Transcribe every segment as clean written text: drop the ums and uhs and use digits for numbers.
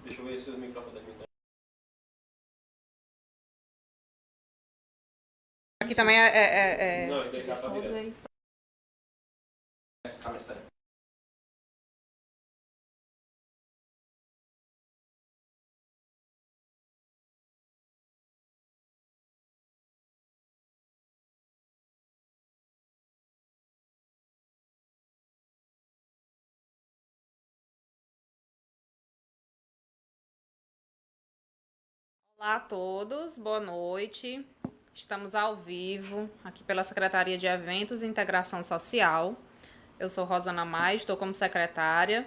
Deixa eu ver se o microfone da minha. Aqui também Não, ele já tá virando. Calma, espera. Olá a todos, boa noite. Estamos ao vivo aqui pela Secretaria de Eventos e Integração Social. Eu sou Rosana Maia, estou como secretária.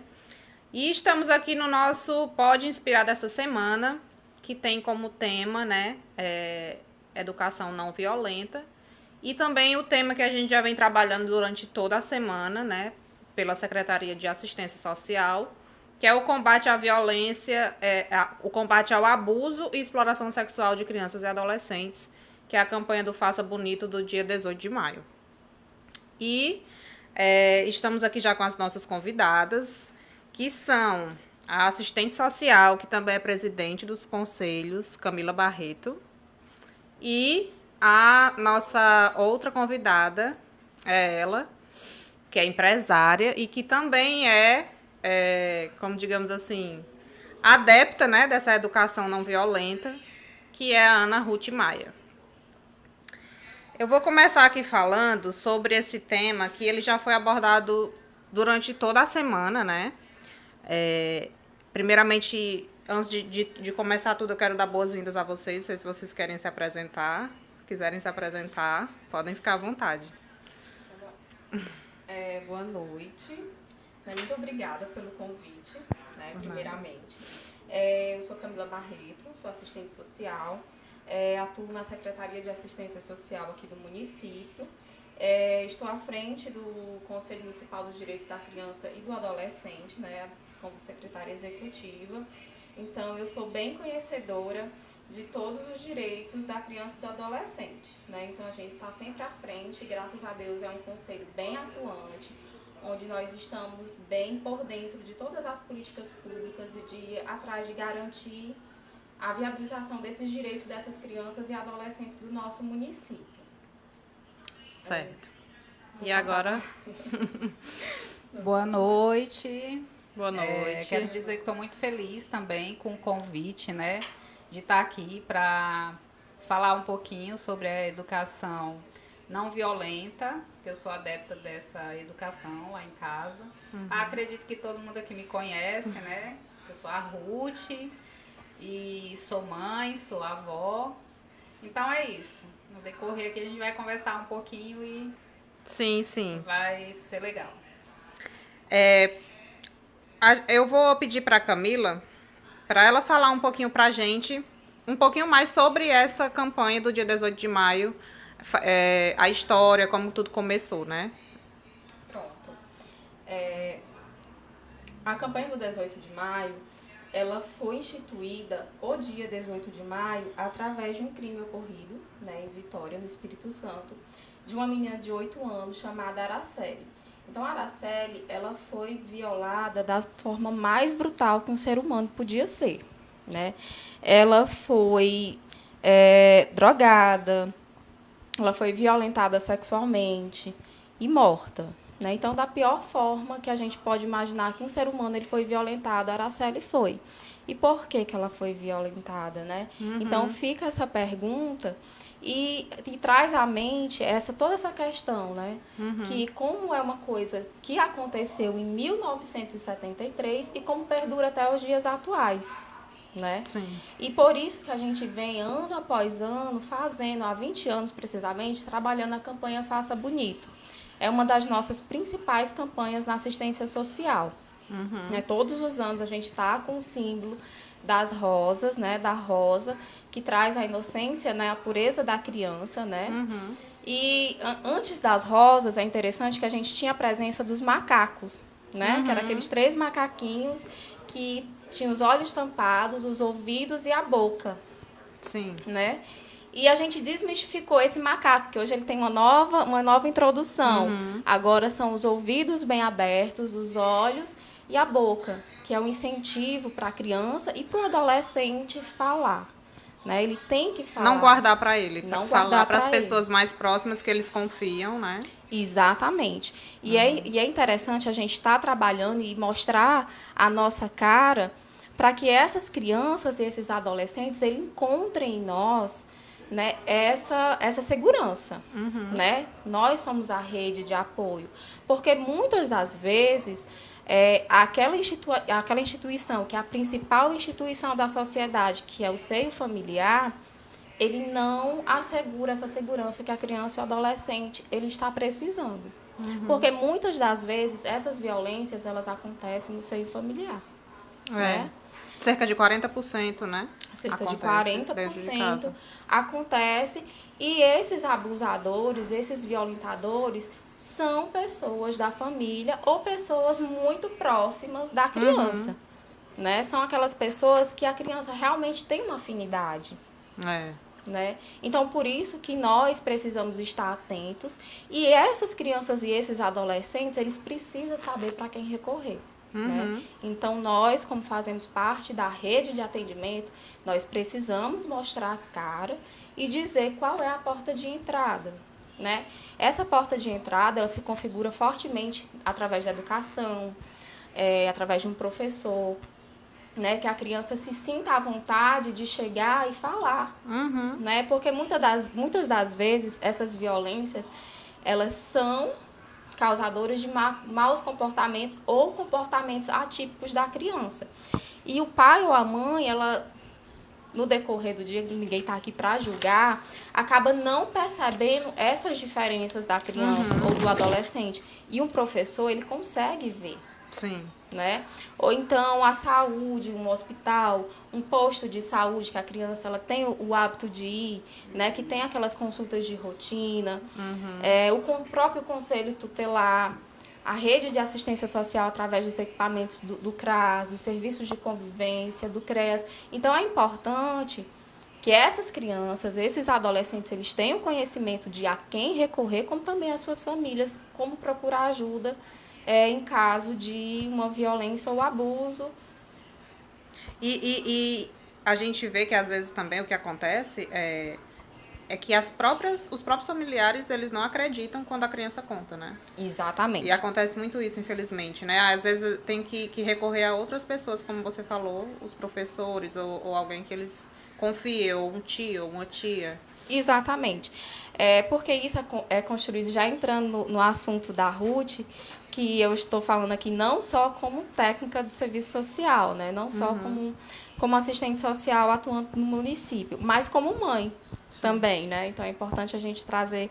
E estamos aqui no nosso Pode Inspirar dessa semana, que tem como tema, né, educação não violenta. E também o tema que a gente já vem trabalhando durante toda a semana, né, pela Secretaria de Assistência Social, que é o combate à violência, o combate ao abuso e exploração sexual de crianças e adolescentes, que é a campanha do Faça Bonito do dia 18 de maio. E estamos aqui já com as nossas convidadas, que são a assistente social, que também é presidente dos conselhos, Camila Barreto, e a nossa outra convidada é ela, que é empresária e que também como digamos assim, adepta, né, dessa educação não violenta, que é a Ana Ruth Maia. Eu vou começar aqui falando sobre esse tema que ele já foi abordado durante toda a semana, né? Primeiramente, antes de começar tudo, eu quero dar boas-vindas a vocês. Não sei se vocês querem se apresentar. Se quiserem se apresentar, podem ficar à vontade. Boa noite. Muito obrigada pelo convite, né, primeiramente. Eu sou Camila Barreto, sou assistente social, atuo na Secretaria de Assistência Social aqui do município. Estou à frente do Conselho Municipal dos Direitos da Criança e do Adolescente, né, como secretária executiva. Então, eu sou bem conhecedora de todos os direitos da criança e do adolescente, né? Então, a gente está sempre à frente, graças a Deus é um conselho bem atuante, onde nós estamos bem por dentro de todas as políticas públicas e atrás de garantir a viabilização desses direitos dessas crianças e adolescentes do nosso município. Certo. E agora? Boa noite. Boa noite. Quero dizer que estou muito feliz também com o convite, né, de estar aqui para falar um pouquinho sobre a educação não violenta, que eu sou adepta dessa educação lá em casa. Acredito que todo mundo aqui me conhece, né? Eu sou a Ruth e sou mãe, sou avó. Então é isso. No decorrer aqui a gente vai conversar um pouquinho e Sim. vai ser legal. Eu vou pedir para a Camila, para ela falar um pouquinho para a gente, um pouquinho mais sobre essa campanha do dia 18 de maio, a história, como tudo começou, né? Pronto. A campanha do 18 de maio, ela foi instituída o dia 18 de maio através de um crime ocorrido, né, em Vitória, no Espírito Santo, de uma menina de 8 anos chamada Araceli. Então, a Araceli, ela foi violada da forma mais brutal que um ser humano podia ser, né? Ela foi drogada, ela foi violentada sexualmente e morta, né? Então, da pior forma que a gente pode imaginar que um ser humano ele foi violentado, a Araceli foi. E por que ela foi violentada, né? Então, fica essa pergunta e traz à mente toda essa questão, né? Que como é uma coisa que aconteceu em 1973 e como perdura até os dias atuais, né? Sim. E por isso que a gente vem ano após ano fazendo, há 20 anos precisamente, trabalhando a campanha Faça Bonito. É uma das nossas principais campanhas na assistência social. Todos os anos a gente está com o símbolo das rosas, né, da rosa, que traz a inocência, né, a pureza da criança, né? E antes das rosas, é interessante que a gente tinha a presença dos macacos, né? Que eram aqueles 3 macaquinhos que tinham os olhos tampados, os ouvidos e a boca. Sim. Né? E a gente desmistificou esse macaco, que hoje ele tem uma nova introdução. Agora são os ouvidos bem abertos, os olhos e a boca, que é um incentivo para a criança e para o adolescente falar. Né? Ele tem que falar. Não guardar para ele, Não falar guardar para as pra pessoas mais próximas que eles confiam, né? Exatamente. E é interessante a gente estar trabalhando e mostrar a nossa cara para que essas crianças e esses adolescentes eles encontrem em nós, né, essa segurança. Né? Nós somos a rede de apoio. Porque muitas das vezes aquela instituição, que é a principal instituição da sociedade, que é o seio familiar, ele não assegura essa segurança que a criança e o adolescente ele está precisando. Porque muitas das vezes essas violências elas acontecem no seio familiar. Né? Cerca de 40%, né? Cerca acontece de dentro de 40% casa. acontece. E esses abusadores, esses violentadores, são pessoas da família ou pessoas muito próximas da criança. Né? São aquelas pessoas que a criança realmente tem uma afinidade. Né? Então, por isso que nós precisamos estar atentos. E essas crianças e esses adolescentes, eles precisam saber para quem recorrer. Né? Então, nós, como fazemos parte da rede de atendimento, nós precisamos mostrar a cara e dizer qual é a porta de entrada. Né? Essa porta de entrada, ela se configura fortemente através da educação, através de um professor, né? Que a criança se sinta à vontade de chegar e falar. Né? Porque muitas das vezes, essas violências, elas são causadoras de maus comportamentos ou comportamentos atípicos da criança. E o pai ou a mãe, ela, no decorrer do dia, ninguém está aqui para julgar, acaba não percebendo essas diferenças da criança ou do adolescente. E um professor, ele consegue ver. Sim. Né? Ou então a saúde, um hospital, um posto de saúde que a criança ela tem o hábito de ir, né? Que tem aquelas consultas de rotina, o próprio conselho tutelar, a rede de assistência social através dos equipamentos do CRAS, dos serviços de convivência, do CREAS. Então é importante que essas crianças, esses adolescentes, eles tenham conhecimento de a quem recorrer, como também as suas famílias, como procurar ajuda em caso de uma violência ou abuso. E a gente vê que às vezes também o que acontece é que os próprios familiares, eles não acreditam quando a criança conta, né? Exatamente. E acontece muito isso, infelizmente, né? Às vezes tem que recorrer a outras pessoas, como você falou, os professores ou alguém que eles confiem, ou um tio, ou uma tia. Exatamente. Porque isso é construído, já entrando no assunto da Ruth, que eu estou falando aqui não só como técnica de serviço social, né? Não só como assistente social atuando no município, mas como mãe também, né? Então é importante a gente trazer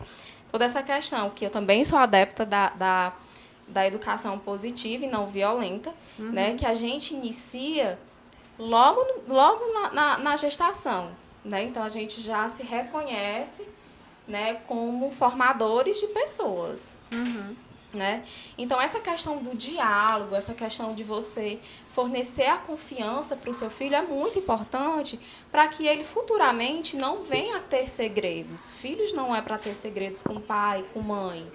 toda essa questão, que eu também sou adepta da educação positiva e não violenta, né? Que a gente inicia logo na gestação, né? Então a gente já se reconhece, né, como formadores de pessoas. Né? Então, essa questão do diálogo, essa questão de você fornecer a confiança para o seu filho é muito importante para que ele futuramente não venha a ter segredos. Filhos não é para ter segredos com pai, com mãe.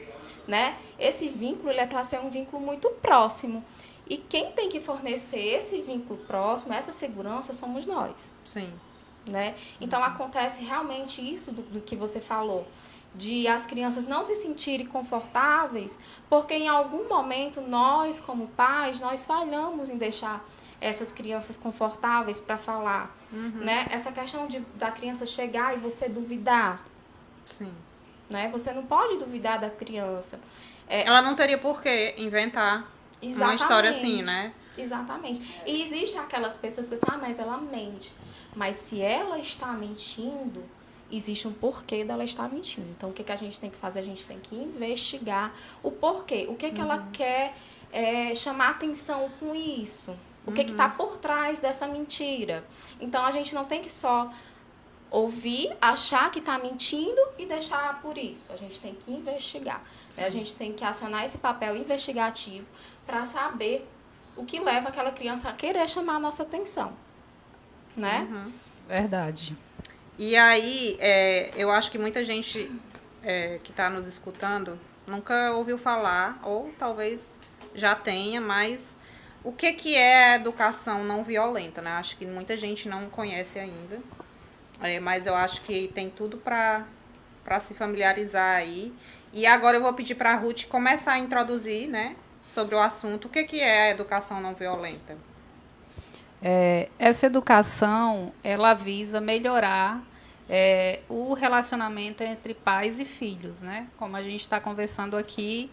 Né? Esse vínculo ele é para ser um vínculo muito próximo. E quem tem que fornecer esse vínculo próximo, essa segurança, somos nós. Sim. Né? Então, acontece realmente isso do que você falou, de as crianças não se sentirem confortáveis, porque em algum momento nós, como pais, nós falhamos em deixar essas crianças confortáveis para falar. Né? Essa questão da criança chegar e você duvidar. Sim. Né? Você não pode duvidar da criança. Ela não teria por que inventar uma história assim, né? Exatamente. E existem aquelas pessoas que dizem, mas ela mente. Mas se ela está mentindo, existe um porquê dela estar mentindo. Então, o que a gente tem que fazer? A gente tem que investigar o porquê. O que ela quer chamar atenção com isso? O que está por trás dessa mentira? Então, a gente não tem que só ouvir, achar que está mentindo e deixar por isso. A gente tem que investigar. Né? A gente tem que acionar esse papel investigativo para saber o que leva aquela criança a querer chamar a nossa atenção. Né? Verdade. E aí, eu acho que muita gente que está nos escutando nunca ouviu falar, ou talvez já tenha, mas O que é a educação não violenta, né? Acho que muita gente não conhece ainda, mas eu acho que tem tudo para se familiarizar aí. E agora eu vou pedir para a Ruth começar a introduzir, né, sobre o assunto. O que é a educação não violenta? Essa educação, ela visa melhorar o relacionamento entre pais e filhos, né? Como a gente está conversando aqui,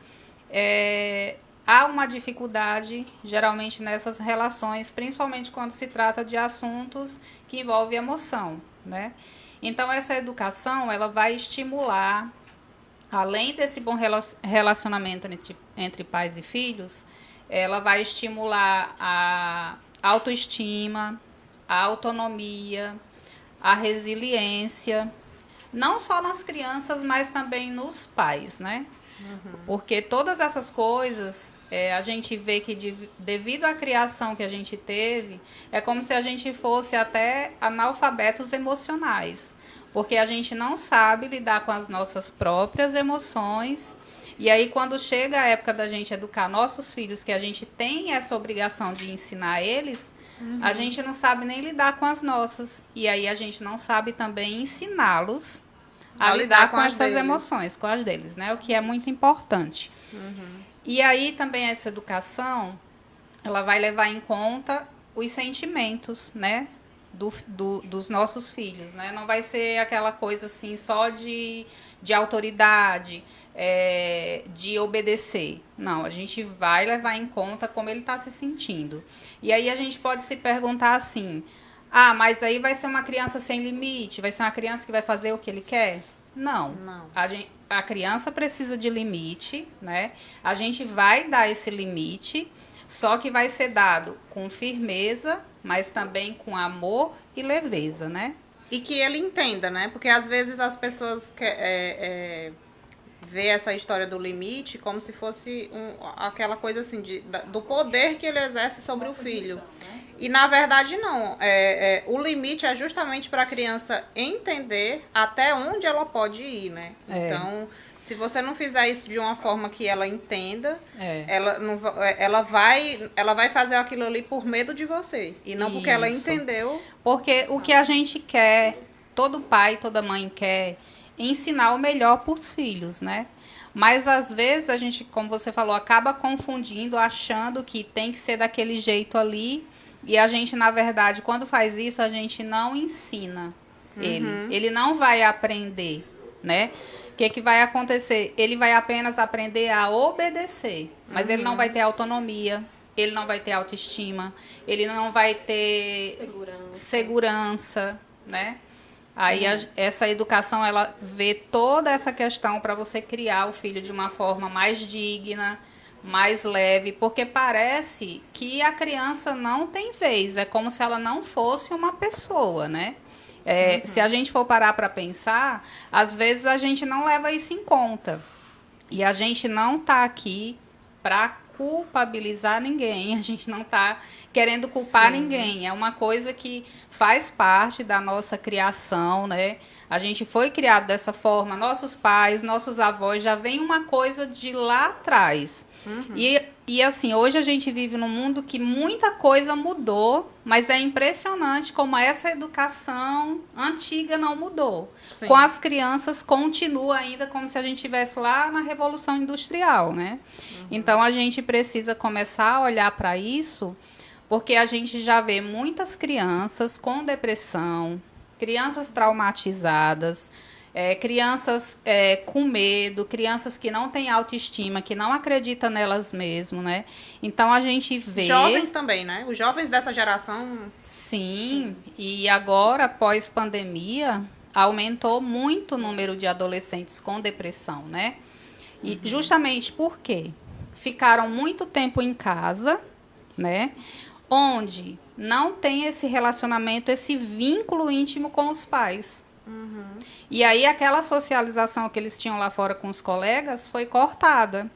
há uma dificuldade, geralmente, nessas relações, principalmente quando se trata de assuntos que envolvem emoção, né? Então, essa educação, ela vai estimular, além desse bom relacionamento entre pais e filhos, ela vai estimular a autoestima, a autonomia, a resiliência, não só nas crianças, mas também nos pais, né? Porque todas essas coisas, a gente vê que devido à criação que a gente teve, é como se a gente fosse até analfabetos emocionais. Porque a gente não sabe lidar com as nossas próprias emoções. E aí, quando chega a época da gente educar nossos filhos, que a gente tem essa obrigação de ensinar eles, a gente não sabe nem lidar com as nossas. E aí, a gente não sabe também ensiná-los a lidar com essas emoções, com as deles, né? O que é muito importante. E aí, também, essa educação, ela vai levar em conta os sentimentos, né? Dos nossos filhos, né? Não vai ser aquela coisa assim só de autoridade, de obedecer. Não, a gente vai levar em conta como ele está se sentindo. E aí a gente pode se perguntar assim: mas aí vai ser uma criança sem limite? Vai ser uma criança que vai fazer o que ele quer? Não. A criança precisa de limite, né? A gente vai dar esse limite, só que vai ser dado com firmeza, mas também com amor e leveza, né? E que ele entenda, né? Porque às vezes as pessoas vê essa história do limite como se fosse aquela coisa assim do poder que ele exerce sobre o filho. Né? E na verdade não. O limite é justamente para a criança entender até onde ela pode ir, né? Então, se você não fizer isso de uma forma que ela entenda, ela vai fazer aquilo ali por medo de você. E não porque ela entendeu. Porque o que a gente quer, todo pai, toda mãe quer, ensinar o melhor para os filhos, né? Mas às vezes a gente, como você falou, acaba confundindo, achando que tem que ser daquele jeito ali. E a gente, na verdade, quando faz isso, a gente não ensina ele. Ele não vai aprender, né? O que vai acontecer? Ele vai apenas aprender a obedecer, mas ele não vai ter autonomia, ele não vai ter autoestima, ele não vai ter segurança, né? Aí essa educação, ela vê toda essa questão para você criar o filho de uma forma mais digna, mais leve, porque parece que a criança não tem vez, é como se ela não fosse uma pessoa, né? Se a gente for parar para pensar, às vezes a gente não leva isso em conta. E a gente não está aqui para culpabilizar ninguém, a gente não está querendo culpar ninguém. É uma coisa que faz parte da nossa criação, né? A gente foi criado dessa forma, nossos pais, nossos avós, já vem uma coisa de lá atrás. E assim, hoje a gente vive num mundo que muita coisa mudou, mas é impressionante como essa educação antiga não mudou. Sim. Com as crianças continua ainda como se a gente estivesse lá na Revolução Industrial, né? Então a gente precisa começar a olhar para isso, porque a gente já vê muitas crianças com depressão, crianças traumatizadas, crianças com medo, crianças que não têm autoestima, que não acreditam nelas mesmas, né? Então, a gente vê... Jovens também, né? Os jovens dessa geração... Sim. E agora, pós-pandemia, aumentou muito o número de adolescentes com depressão, né? E justamente por quê? Ficaram muito tempo em casa, né? Onde não tem esse relacionamento, esse vínculo íntimo com os pais. E aí aquela socialização que eles tinham lá fora com os colegas foi cortada.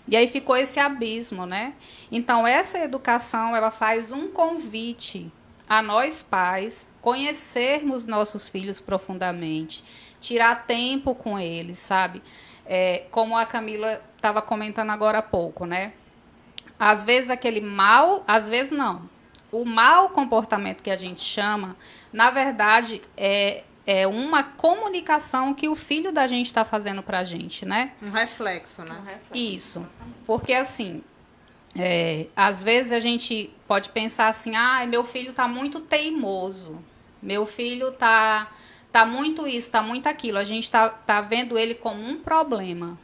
E aí ficou esse abismo, né? Então essa educação, ela faz um convite a nós pais conhecermos nossos filhos profundamente, tirar tempo com eles, sabe? Como a Camila estava comentando agora há pouco, né? Às vezes aquele mal, às vezes não. O mau comportamento que a gente chama, na verdade, é uma comunicação que o filho da gente está fazendo para a gente, né? Um reflexo, né? Isso. Porque, assim, às vezes a gente pode pensar assim, meu filho está muito teimoso, meu filho tá muito isso, tá muito aquilo. A gente tá vendo ele como um problema.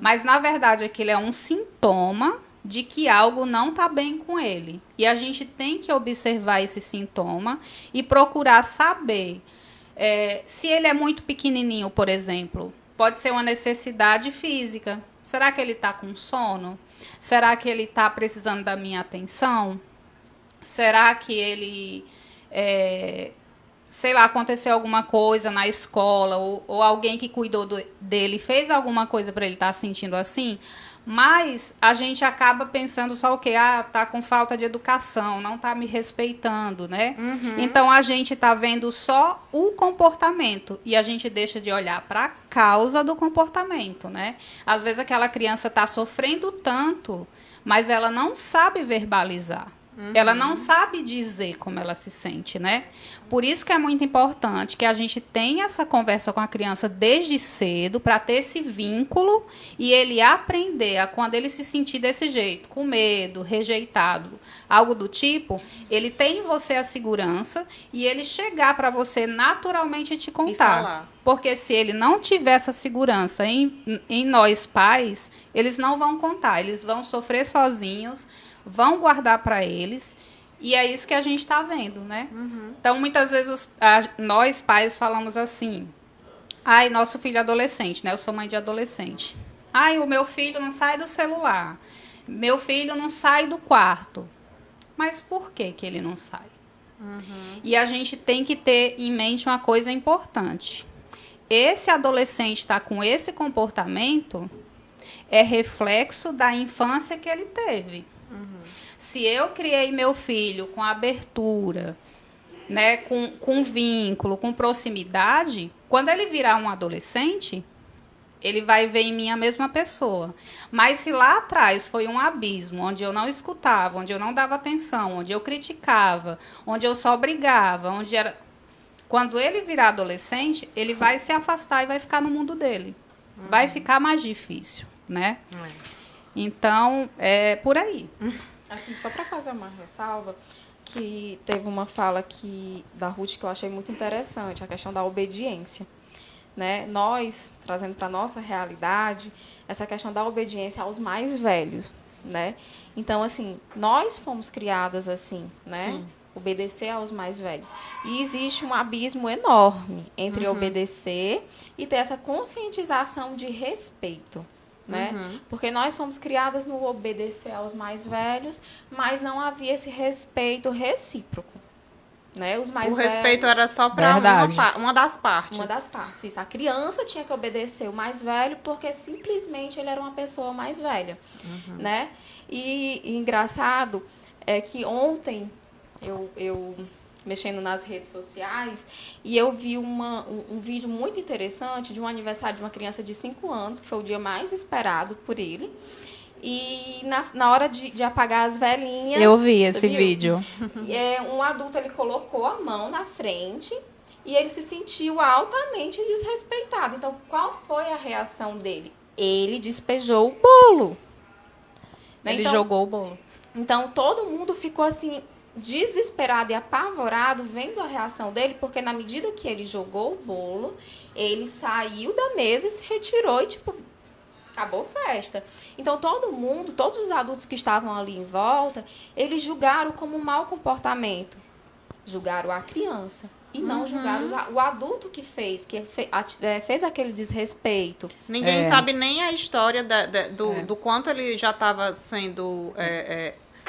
Mas, na verdade, aquilo é um sintoma de que algo não está bem com ele. E a gente tem que observar esse sintoma e procurar saber se ele é muito pequenininho, por exemplo. Pode ser uma necessidade física. Será que ele está com sono? Será que ele está precisando da minha atenção? Será que ele... sei lá, aconteceu alguma coisa na escola, ou alguém que cuidou dele fez alguma coisa para ele estar sentindo assim, mas a gente acaba pensando só o quê? Tá com falta de educação, não tá me respeitando, né? Então, a gente tá vendo só o comportamento e a gente deixa de olhar para a causa do comportamento, né? Às vezes aquela criança tá sofrendo tanto, mas ela não sabe verbalizar. Ela não sabe dizer como ela se sente, né? Por isso que é muito importante que a gente tenha essa conversa com a criança desde cedo, para ter esse vínculo e ele aprender a, quando ele se sentir desse jeito, com medo, rejeitado, algo do tipo, ele tem em você a segurança e ele chegar para você naturalmente te contar. Porque se ele não tiver essa segurança em nós pais, eles não vão contar, eles vão sofrer sozinhos, vão guardar para eles, e é isso que a gente está vendo, né? Então, muitas vezes, nós pais falamos assim, nosso filho é adolescente, né? Eu sou mãe de adolescente. O meu filho não sai do celular, meu filho não sai do quarto. Mas por que ele não sai? E a gente tem que ter em mente uma coisa importante. Esse adolescente está com esse comportamento é reflexo da infância que ele teve. Se eu criei meu filho com abertura, né, com vínculo, com proximidade, quando ele virar um adolescente, ele vai ver em mim a mesma pessoa. Mas se lá atrás foi um abismo, onde eu não escutava, onde eu não dava atenção, onde eu criticava, onde eu só brigava, onde era... Quando ele virar adolescente, ele vai se afastar e vai ficar no mundo dele. Vai ficar mais difícil, né? Então, é por aí. Assim, só para fazer uma ressalva, que teve uma fala da Ruth que eu achei muito interessante, a questão da obediência. Né? Nós, trazendo para a nossa realidade, essa questão da obediência aos mais velhos. Né? Então, assim, nós fomos criadas assim, né? Sim. Obedecer aos mais velhos. E existe um abismo enorme entre obedecer e ter essa conscientização de respeito. Né? Porque nós somos criadas no obedecer aos mais velhos, mas não havia esse respeito recíproco. Né? Os mais velhos, respeito era só para uma das partes. Uma das partes. Isso. A criança tinha que obedecer o mais velho porque simplesmente ele era uma pessoa mais velha. Né? E engraçado é que ontem eu mexendo nas redes sociais, e eu vi um vídeo muito interessante de um aniversário de uma criança de 5 anos, que foi o dia mais esperado por ele. E na hora de apagar as velhinhas... Eu vi esse vídeo. Um adulto, ele colocou a mão na frente e ele se sentiu altamente desrespeitado. Então, qual foi a reação dele? Ele despejou o bolo. Ele jogou o bolo. Então, todo mundo ficou assim... desesperado e apavorado vendo a reação dele, porque na medida que ele jogou o bolo, ele saiu da mesa e se retirou e, acabou a festa. Então, todos os adultos que estavam ali em volta, eles julgaram como um mau comportamento. Julgaram a criança. E não julgaram o adulto que fez aquele desrespeito. Ninguém sabe nem a história do quanto ele já estava sendo...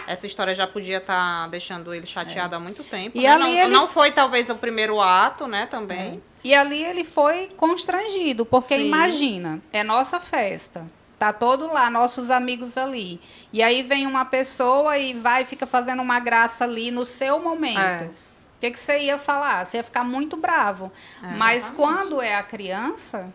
essa história já podia estar deixando ele chateado há muito tempo. E né? ali não foi, talvez, o primeiro ato, né, também. E ali ele foi constrangido, porque imagina, é nossa festa. Tá todo lá, nossos amigos ali. E aí vem uma pessoa e fica fazendo uma graça ali no seu momento. O que você ia falar? Você ia ficar muito bravo. Mas quando é a criança...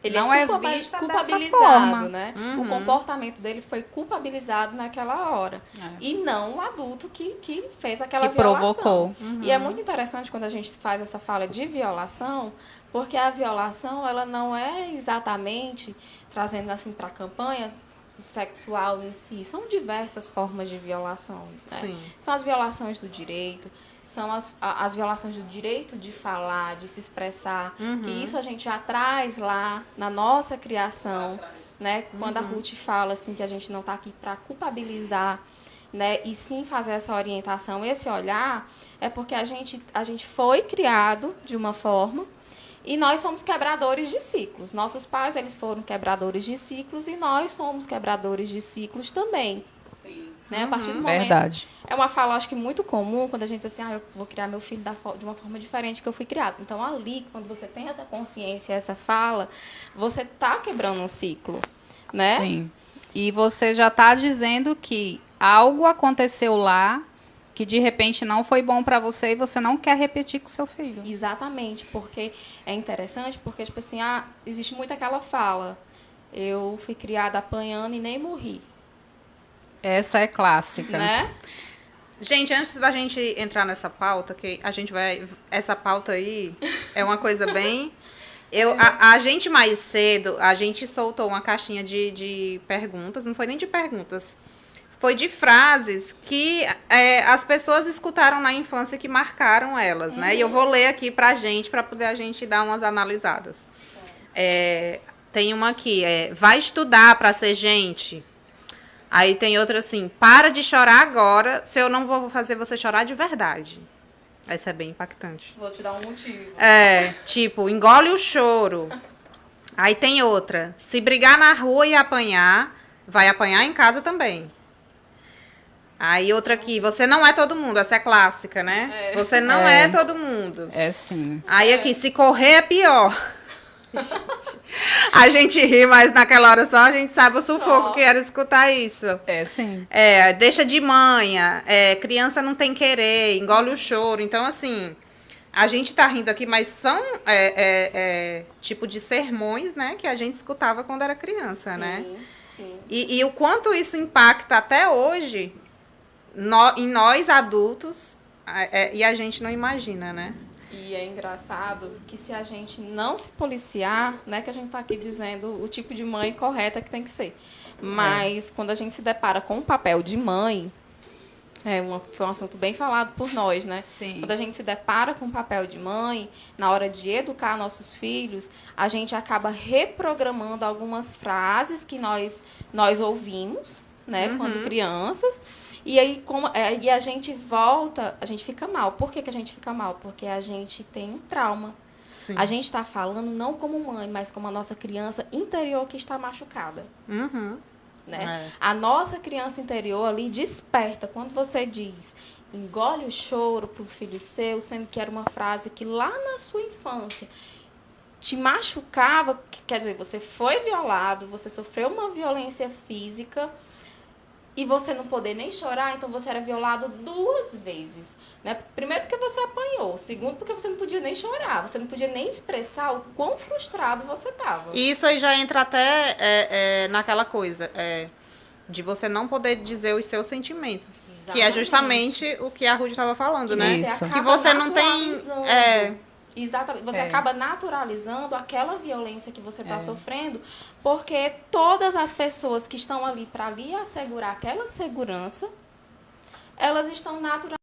Ele não é é vista dessa culpabilizado, forma. né? Uhum. O comportamento dele foi culpabilizado naquela hora. É. E não o adulto que fez aquela Que violação. provocou. E é muito interessante quando a gente faz essa fala de violação, porque a violação, ela não é exatamente, trazendo assim para a campanha, o sexual em si. São diversas formas de violações, né? Sim. São as violações do direito, são as violações do direito de falar, de se expressar, que isso a gente já traz lá na nossa criação, né? Quando a Ruth fala assim que a gente não está aqui para culpabilizar, né? E sim fazer essa orientação, esse olhar, é porque a gente foi criado de uma forma e nós somos quebradores de ciclos. Nossos pais, eles foram quebradores de ciclos e nós somos quebradores de ciclos também. Né? A partir do momento... Verdade. É uma fala, acho que muito comum, quando a gente diz assim, eu vou criar meu filho de uma forma diferente que eu fui criado. Então, ali, quando você tem essa consciência, essa fala, você está quebrando um ciclo, né? Sim. E você já está dizendo que algo aconteceu lá que de repente não foi bom para você e você não quer repetir com seu filho. Exatamente, porque é interessante, porque, tipo assim, existe muito aquela fala, eu fui criada apanhando e nem morri. Essa é clássica. Né? Gente, antes da gente entrar nessa pauta, que a gente vai... Essa pauta aí é uma coisa bem... A gente mais cedo, a gente soltou uma caixinha de perguntas, não foi nem de perguntas, foi de frases que as pessoas escutaram na infância que marcaram elas, né? E eu vou ler aqui pra gente, pra poder a gente dar umas analisadas. Tem uma aqui, vai estudar pra ser gente. Aí tem outra assim, para de chorar agora, se eu não vou fazer você chorar de verdade. Essa é bem impactante. Vou te dar um motivo. Tipo, engole o choro. Aí tem outra, se brigar na rua e apanhar, vai apanhar em casa também. Aí outra aqui, você não é todo mundo, essa é clássica, né? Você não é todo mundo. É sim. Aí aqui, se correr é pior. A gente ri, mas naquela hora só a gente sabe o sufoco que era escutar isso. É sim. Deixa de manha, criança não tem querer, engole o choro. Então, assim, a gente tá rindo aqui, mas são tipo de sermões, né, que a gente escutava quando era criança, né? Sim. E o quanto isso impacta até hoje em nós adultos, e a gente não imagina, né? E é engraçado que se a gente não se policiar, né, que a gente está aqui dizendo o tipo de mãe correta que tem que ser. Mas quando a gente se depara com o papel de mãe, foi um assunto bem falado por nós, né? Sim. Quando a gente se depara com o papel de mãe, na hora de educar nossos filhos, a gente acaba reprogramando algumas frases que nós ouvimos, né, quando crianças. E aí, e a gente volta, a gente fica mal. Por que a gente fica mal? Porque a gente tem um trauma. Sim. A gente está falando não como mãe, mas como a nossa criança interior que está machucada. Né? A nossa criança interior ali desperta. Quando você diz, engole o choro para o filho seu, sendo que era uma frase que lá na sua infância te machucava, quer dizer, você foi violado, você sofreu uma violência física, e você não poder nem chorar, então você era violado 2 vezes. Né? Primeiro porque você apanhou. Segundo porque você não podia nem chorar. Você não podia nem expressar o quão frustrado você estava. E isso aí já entra até naquela coisa de você não poder dizer os seus sentimentos. Exatamente. Que é justamente o que a Ruth estava falando, né? Isso. Que você não tem... Exatamente. Você acaba naturalizando aquela violência que você está sofrendo, porque todas as pessoas que estão ali para lhe assegurar aquela segurança, elas estão naturalizando.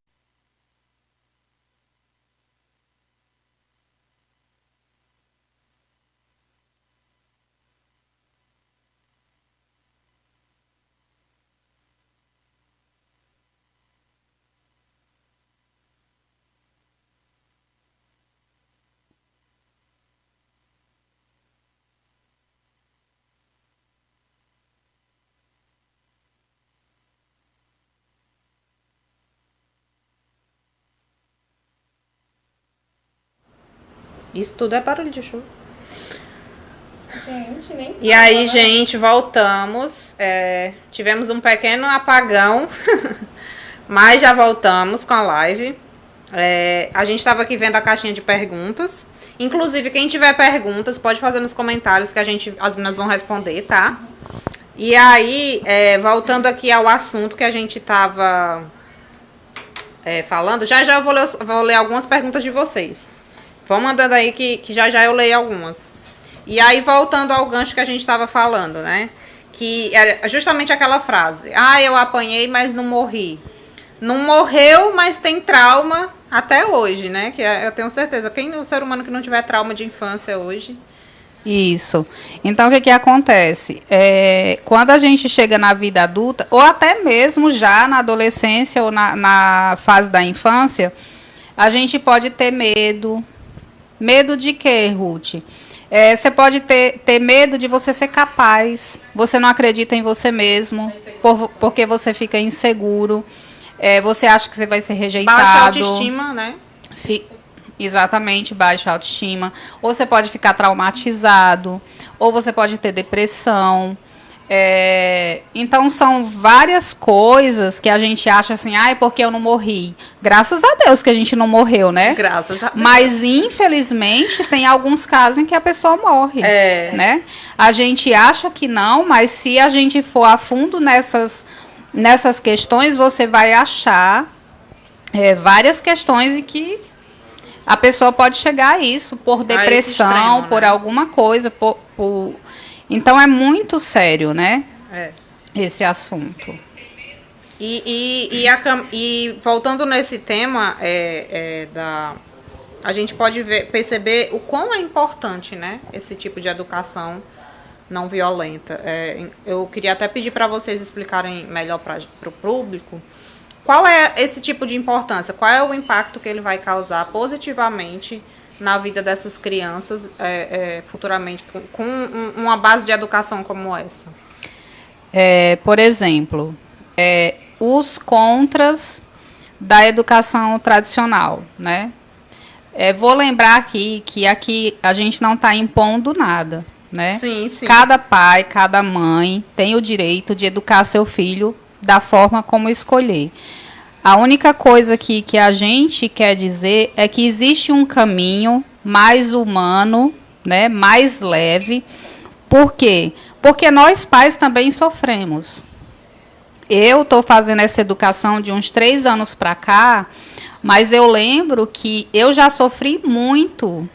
Isso tudo é barulho de chuva. Gente, nem... E aí, gente, voltamos. Tivemos um pequeno apagão, mas já voltamos com a live. A gente estava aqui vendo a caixinha de perguntas. Inclusive, quem tiver perguntas, pode fazer nos comentários que as meninas vão responder, tá? E aí, voltando aqui ao assunto que a gente estava falando, já eu vou ler algumas perguntas de vocês. Vão mandando aí que já eu leio algumas. E aí, voltando ao gancho que a gente estava falando, né? Que é justamente aquela frase. Eu apanhei, mas não morri. Não morreu, mas tem trauma até hoje, né? Que eu tenho certeza. Quem é o ser humano que não tiver trauma de infância hoje? Isso. Então, o que acontece? Quando a gente chega na vida adulta, ou até mesmo já na adolescência ou na fase da infância, a gente pode ter medo. Medo de quê, Ruth? Você pode ter medo de você ser capaz. Você não acredita em você mesmo, porque você fica inseguro. Você acha que você vai ser rejeitado. Baixa autoestima, né? Exatamente, baixa autoestima. Ou você pode ficar traumatizado, ou você pode ter depressão. Então, são várias coisas que a gente acha assim, porque eu não morri. Graças a Deus que a gente não morreu, né? Graças a Deus. Mas, infelizmente, tem alguns casos em que a pessoa morre, né? A gente acha que não, mas se a gente for a fundo nessas questões, você vai achar várias questões em que a pessoa pode chegar a isso, por depressão, extremo, por alguma coisa, Então, é muito sério, né? Esse assunto. E voltando nesse tema, a gente pode perceber o quão é importante, né? Esse tipo de educação não violenta. Eu queria até pedir para vocês explicarem melhor para o público qual é esse tipo de importância, qual é o impacto que ele vai causar positivamente na vida dessas crianças futuramente, com uma base de educação como essa? Por exemplo, os contras da educação tradicional, né? Vou lembrar aqui que a gente não está impondo nada, né? Sim, sim. Cada pai, cada mãe tem o direito de educar seu filho da forma como escolher. A única coisa que a gente quer dizer é que existe um caminho mais humano, né, mais leve. Por quê? Porque nós pais também sofremos. Eu estou fazendo essa educação de uns 3 anos para cá, mas eu lembro que eu já sofri muito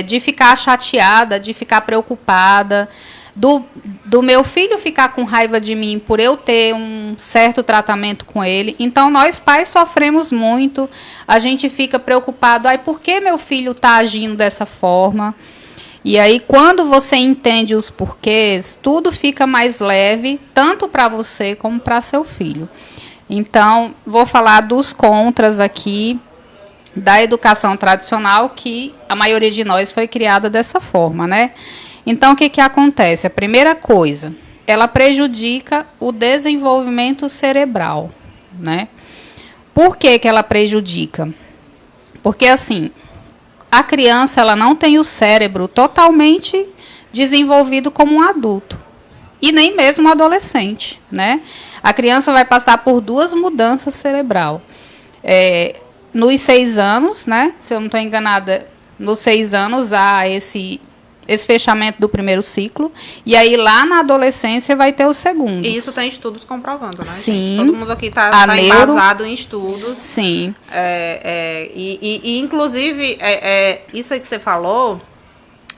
de ficar chateada, de ficar preocupada, do meu filho ficar com raiva de mim por eu ter um certo tratamento com ele. Então, nós pais sofremos muito, a gente fica preocupado, por que meu filho está agindo dessa forma? E aí, quando você entende os porquês, tudo fica mais leve, tanto para você como para seu filho. Então, vou falar dos contras aqui da educação tradicional, que a maioria de nós foi criada dessa forma, né? Então, o que acontece? A primeira coisa, ela prejudica o desenvolvimento cerebral, né? Por que ela prejudica? Porque, assim, a criança ela não tem o cérebro totalmente desenvolvido como um adulto. E nem mesmo um adolescente, né? A criança vai passar por 2 mudanças cerebral. Nos 6 anos, né? Se eu não estou enganada, nos 6 anos há esse fechamento do primeiro ciclo, e aí lá na adolescência vai ter o segundo. E isso tem estudos comprovando, né? Sim. Gente? Todo mundo aqui está embasado em estudos. Sim. Inclusive, isso aí que você falou,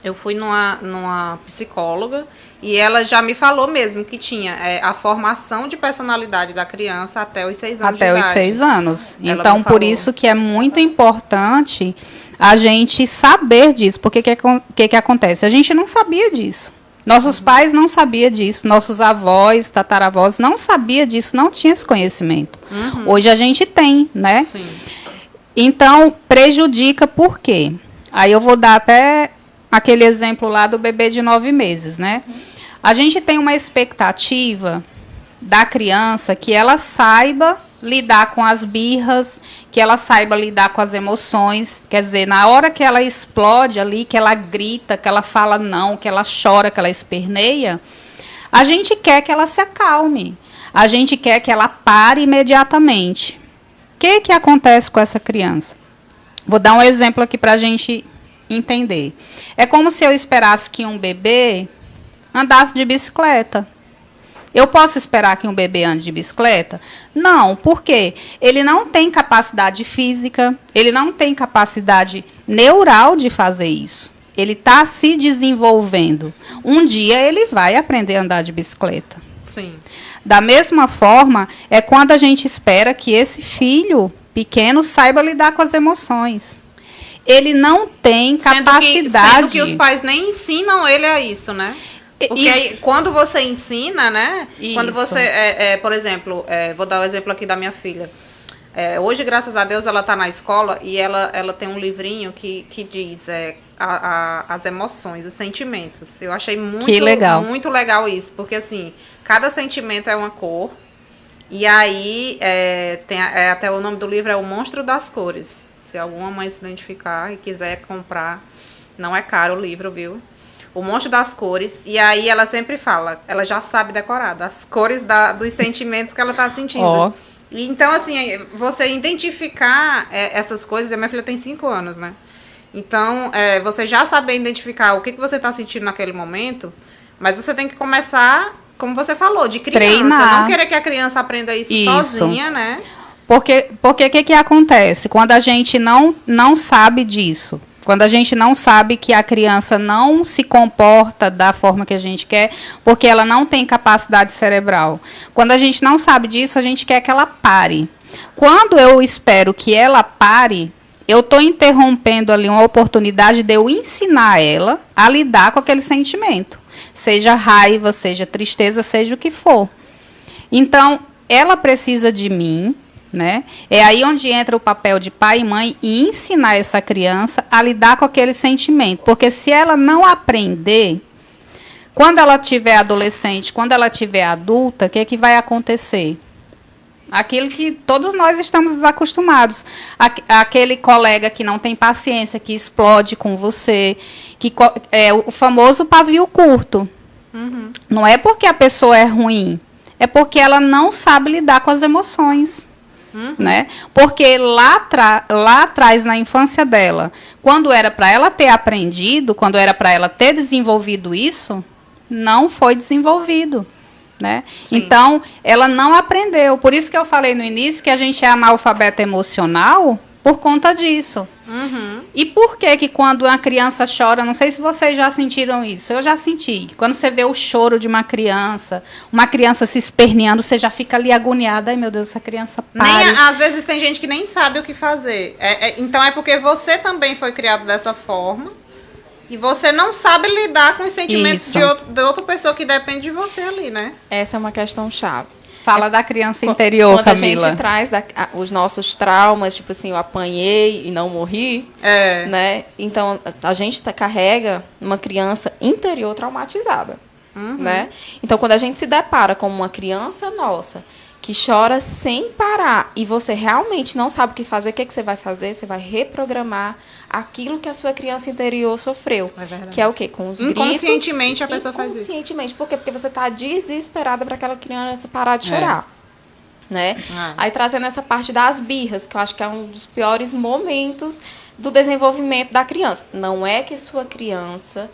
eu fui numa psicóloga, e ela já me falou mesmo que tinha a formação de personalidade da criança até os 6 anos de idade. Até os 6 anos. Ela então, por isso que é muito importante a gente saber disso. Porque que acontece? A gente não sabia disso. Nossos pais não sabiam disso. Nossos avós, tataravós não sabiam disso, não tinham esse conhecimento. Hoje a gente tem, né? Sim. Então, prejudica por quê? Aí eu vou dar até aquele exemplo lá do bebê de 9 meses, né? A gente tem uma expectativa da criança que ela saiba lidar com as birras, que ela saiba lidar com as emoções. Quer dizer, na hora que ela explode ali, que ela grita, que ela fala não, que ela chora, que ela esperneia, a gente quer que ela se acalme. A gente quer que ela pare imediatamente. O que acontece com essa criança? Vou dar um exemplo aqui para a gente entender. É como se eu esperasse que um bebê andasse de bicicleta. Eu posso esperar que um bebê ande de bicicleta? Não, porque ele não tem capacidade física, ele não tem capacidade neural de fazer isso. Ele está se desenvolvendo. Um dia ele vai aprender a andar de bicicleta. Sim. Da mesma forma, é quando a gente espera que esse filho pequeno saiba lidar com as emoções. Ele não tem capacidade. Sendo que os pais nem ensinam ele a isso, né? Porque aí, quando você ensina, né? Isso. Quando você, por exemplo, vou dar o exemplo aqui da minha filha. Hoje, graças a Deus, ela está na escola e ela tem um livrinho que diz as emoções, os sentimentos. Eu achei muito legal isso, porque assim, cada sentimento é uma cor. E aí, até o nome do livro é O Monstro das Cores. Se alguma mãe se identificar e quiser comprar, não é caro o livro, viu? O Monstro das Cores. E aí ela sempre fala, ela já sabe decorar das cores dos sentimentos que ela está sentindo. Oh. Então, assim, você identificar essas coisas, a minha filha tem 5 anos, né? Então, você já saber identificar o que você está sentindo naquele momento, mas você tem que começar, como você falou, de criança. Treinar. Não querer que a criança aprenda isso sozinha, né? Porque o que acontece? Quando a gente não sabe disso, quando a gente não sabe que a criança não se comporta da forma que a gente quer, porque ela não tem capacidade cerebral. Quando a gente não sabe disso, a gente quer que ela pare. Quando eu espero que ela pare, eu estou interrompendo ali uma oportunidade de eu ensinar ela a lidar com aquele sentimento. Seja raiva, seja tristeza, seja o que for. Então, ela precisa de mim. Né? É aí onde entra o papel de pai e mãe e ensinar essa criança a lidar com aquele sentimento. Porque se ela não aprender, quando ela tiver adolescente, quando ela tiver adulta, o que vai acontecer? Aquilo que todos nós estamos acostumados. Aquele colega que não tem paciência, que explode com você, que é o famoso pavio curto. Uhum. Não é porque a pessoa é ruim, é porque ela não sabe lidar com as emoções. Uhum. Né? Porque lá atrás, na infância dela, quando era para ela ter aprendido, quando era para ela ter desenvolvido isso, não foi desenvolvido. Né? Então, ela não aprendeu. Por isso que eu falei no início que a gente é analfabeto emocional por conta disso. Uhum. E por que quando uma criança chora, não sei se vocês já sentiram isso, eu já senti. Quando você vê o choro de uma criança se esperneando, você já fica ali agoniada. Ai, meu Deus, essa criança pare. Às vezes tem gente que nem sabe o que fazer. Então é porque você também foi criado dessa forma e você não sabe lidar com os sentimentos de outra pessoa que depende de você ali, né? Essa é uma questão chave. Fala da criança interior, quando Camila. A gente traz os nossos traumas, tipo assim, eu apanhei e não morri, né? Então, a gente carrega uma criança interior traumatizada, né? Então, quando a gente se depara com uma criança nossa que chora sem parar e você realmente não sabe o que fazer, o que você vai fazer? Você vai reprogramar aquilo que a sua criança interior sofreu. Que é o quê? Com os gritos. Inconscientemente a pessoa faz isso. Inconscientemente. Por quê? Porque você está desesperada para aquela criança parar de chorar. Né? Aí trazendo essa parte das birras, que eu acho que é um dos piores momentos do desenvolvimento da criança. Não é que sua criança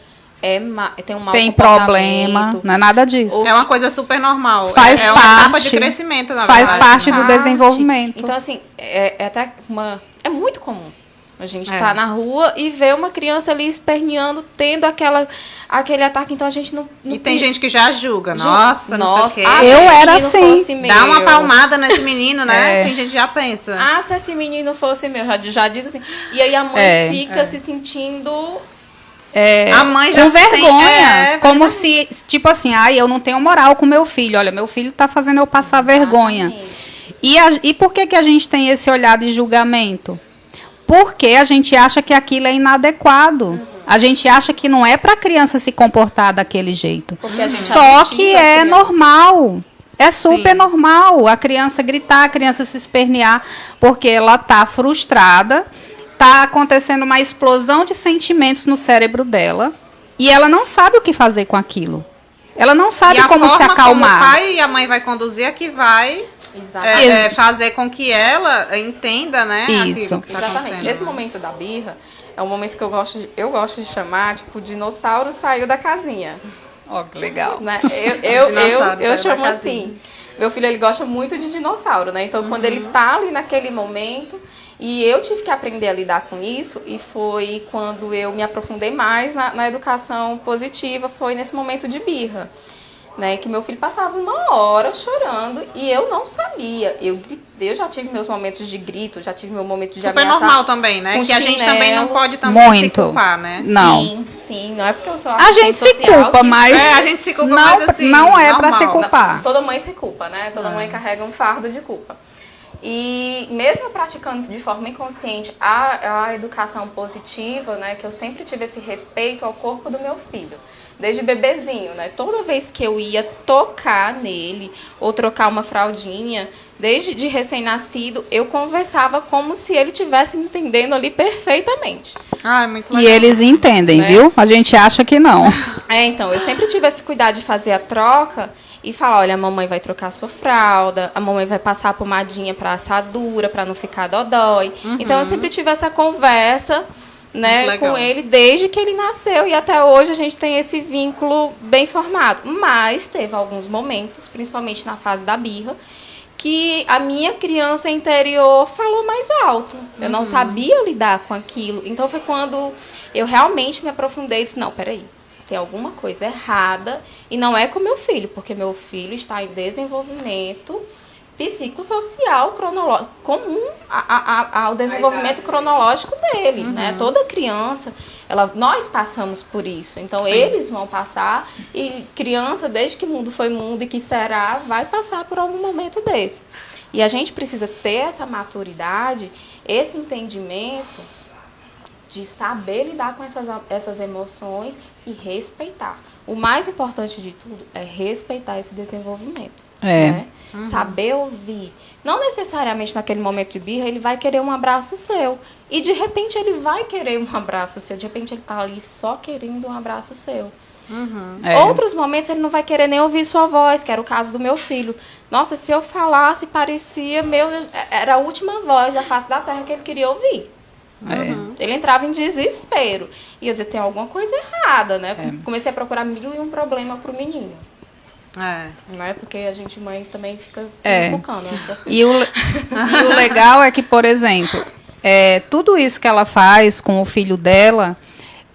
tem um mau tem problema, não é nada disso. É uma coisa super normal. Faz uma parte, etapa de crescimento, na faz verdade. parte do desenvolvimento. Então, assim, é muito comum a gente estar na rua e ver uma criança ali esperneando, tendo aquele ataque. Então, a gente não e tem gente que já julga. Nossa, não sei o quê. Eu era assim. Dá uma palmada nesse menino, né? Tem gente que já pensa. Se esse menino fosse meu, já diz assim. E aí a mãe fica se sentindo... a mãe já com vergonha, como se, tipo assim, eu não tenho moral com meu filho. Olha, meu filho tá fazendo eu passar vergonha. E por que a gente tem esse olhar de julgamento? Porque a gente acha que aquilo é inadequado. A gente acha que não é para a criança se comportar daquele jeito. Só que é normal. É super normal a criança gritar, a criança se espernear, porque ela tá frustrada. Está acontecendo uma explosão de sentimentos no cérebro dela e ela não sabe o que fazer com aquilo. Ela não sabe como se acalmar. Como o pai e a mãe vai conduzir é que vai Exatamente. fazer com que ela entenda, né? Isso. aquilo que tá Exatamente. acontecendo. Esse momento da birra é um momento que eu gosto de chamar, tipo, dinossauro saiu da casinha. Ó, que legal. Né? Dinossauro Eu saiu chamo da assim. Meu filho, ele gosta muito de dinossauro, né? Então, quando ele tá ali naquele momento, e eu tive que aprender a lidar com isso, e foi quando eu me aprofundei mais na educação positiva, foi nesse momento de birra. Né, que meu filho passava 1 hora chorando e eu não sabia. Eu já tive meus momentos de grito, já tive meu momento de Super ameaçar. normal também, né? com Que a gente chinelo. também não pode também se Muito. culpar, né? Não. Sim, não é porque eu sou A gente assistente se social culpa, que- mas a gente se culpa, não, mas assim, não é para normal. se culpar. Toda mãe se culpa, né? Toda mãe carrega um fardo de culpa. E mesmo praticando de forma inconsciente a educação positiva, né, que eu sempre tive esse respeito ao corpo do meu filho, desde bebezinho, né? Toda vez que eu ia tocar nele ou trocar uma fraldinha, desde de recém-nascido, eu conversava como se ele estivesse me entendendo ali perfeitamente. Ah, é muito E legal. eles entendem, Né? viu? A gente acha que não. Então, eu sempre tive esse cuidado de fazer a troca e falar, olha, a mamãe vai trocar sua fralda, a mamãe vai passar a pomadinha para assadura, para não ficar dodói. Então, eu sempre tive essa conversa, né, Muito legal. com ele desde que ele nasceu e até hoje a gente tem esse vínculo bem formado. Mas teve alguns momentos, principalmente na fase da birra, que a minha criança interior falou mais alto. Eu não sabia lidar com aquilo. Então foi quando eu realmente me aprofundei e disse, não, peraí, tem alguma coisa errada e não é com meu filho, porque meu filho está em desenvolvimento psicossocial cronológico, comum ao desenvolvimento cronológico dele, né? Toda criança, nós passamos por isso, então Sim. eles vão passar e criança, desde que mundo foi mundo e que será, vai passar por algum momento desse. E a gente precisa ter essa maturidade, esse entendimento de saber lidar com essas emoções e respeitar. O mais importante de tudo é respeitar esse desenvolvimento. É. Né? Saber ouvir. Não necessariamente naquele momento de birra ele vai querer um abraço seu. E de repente ele vai querer um abraço seu. De repente ele está ali só querendo um abraço seu. É. Outros momentos ele não vai querer nem ouvir sua voz, que era o caso do meu filho. Nossa, se eu falasse, parecia, meu Deus, era a última voz da face da terra que ele queria ouvir. Ele entrava em desespero. E eu dizia, tem alguma coisa errada, né? Comecei a procurar 1001 problema pro menino. Né? Porque a gente, mãe, também fica se focando nessas coisas. E o legal é que, por exemplo, tudo isso que ela faz com o filho dela,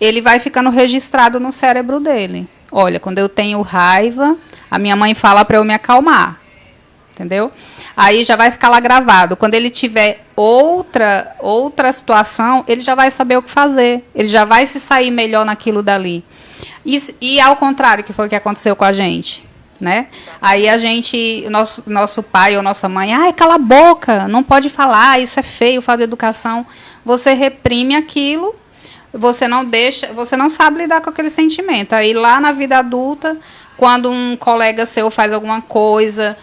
ele vai ficando registrado no cérebro dele. Olha, quando eu tenho raiva, a minha mãe fala para eu me acalmar. Entendeu? Aí já vai ficar lá gravado. Quando ele tiver outra situação, ele já vai saber o que fazer. Ele já vai se sair melhor naquilo dali. E ao contrário, que foi o que aconteceu com a gente. Né? Aí a gente, nosso pai ou nossa mãe, ai, cala a boca, não pode falar, isso é feio, falta de educação. Você reprime aquilo, você não sabe lidar com aquele sentimento. Aí lá na vida adulta, quando um colega seu faz alguma coisa,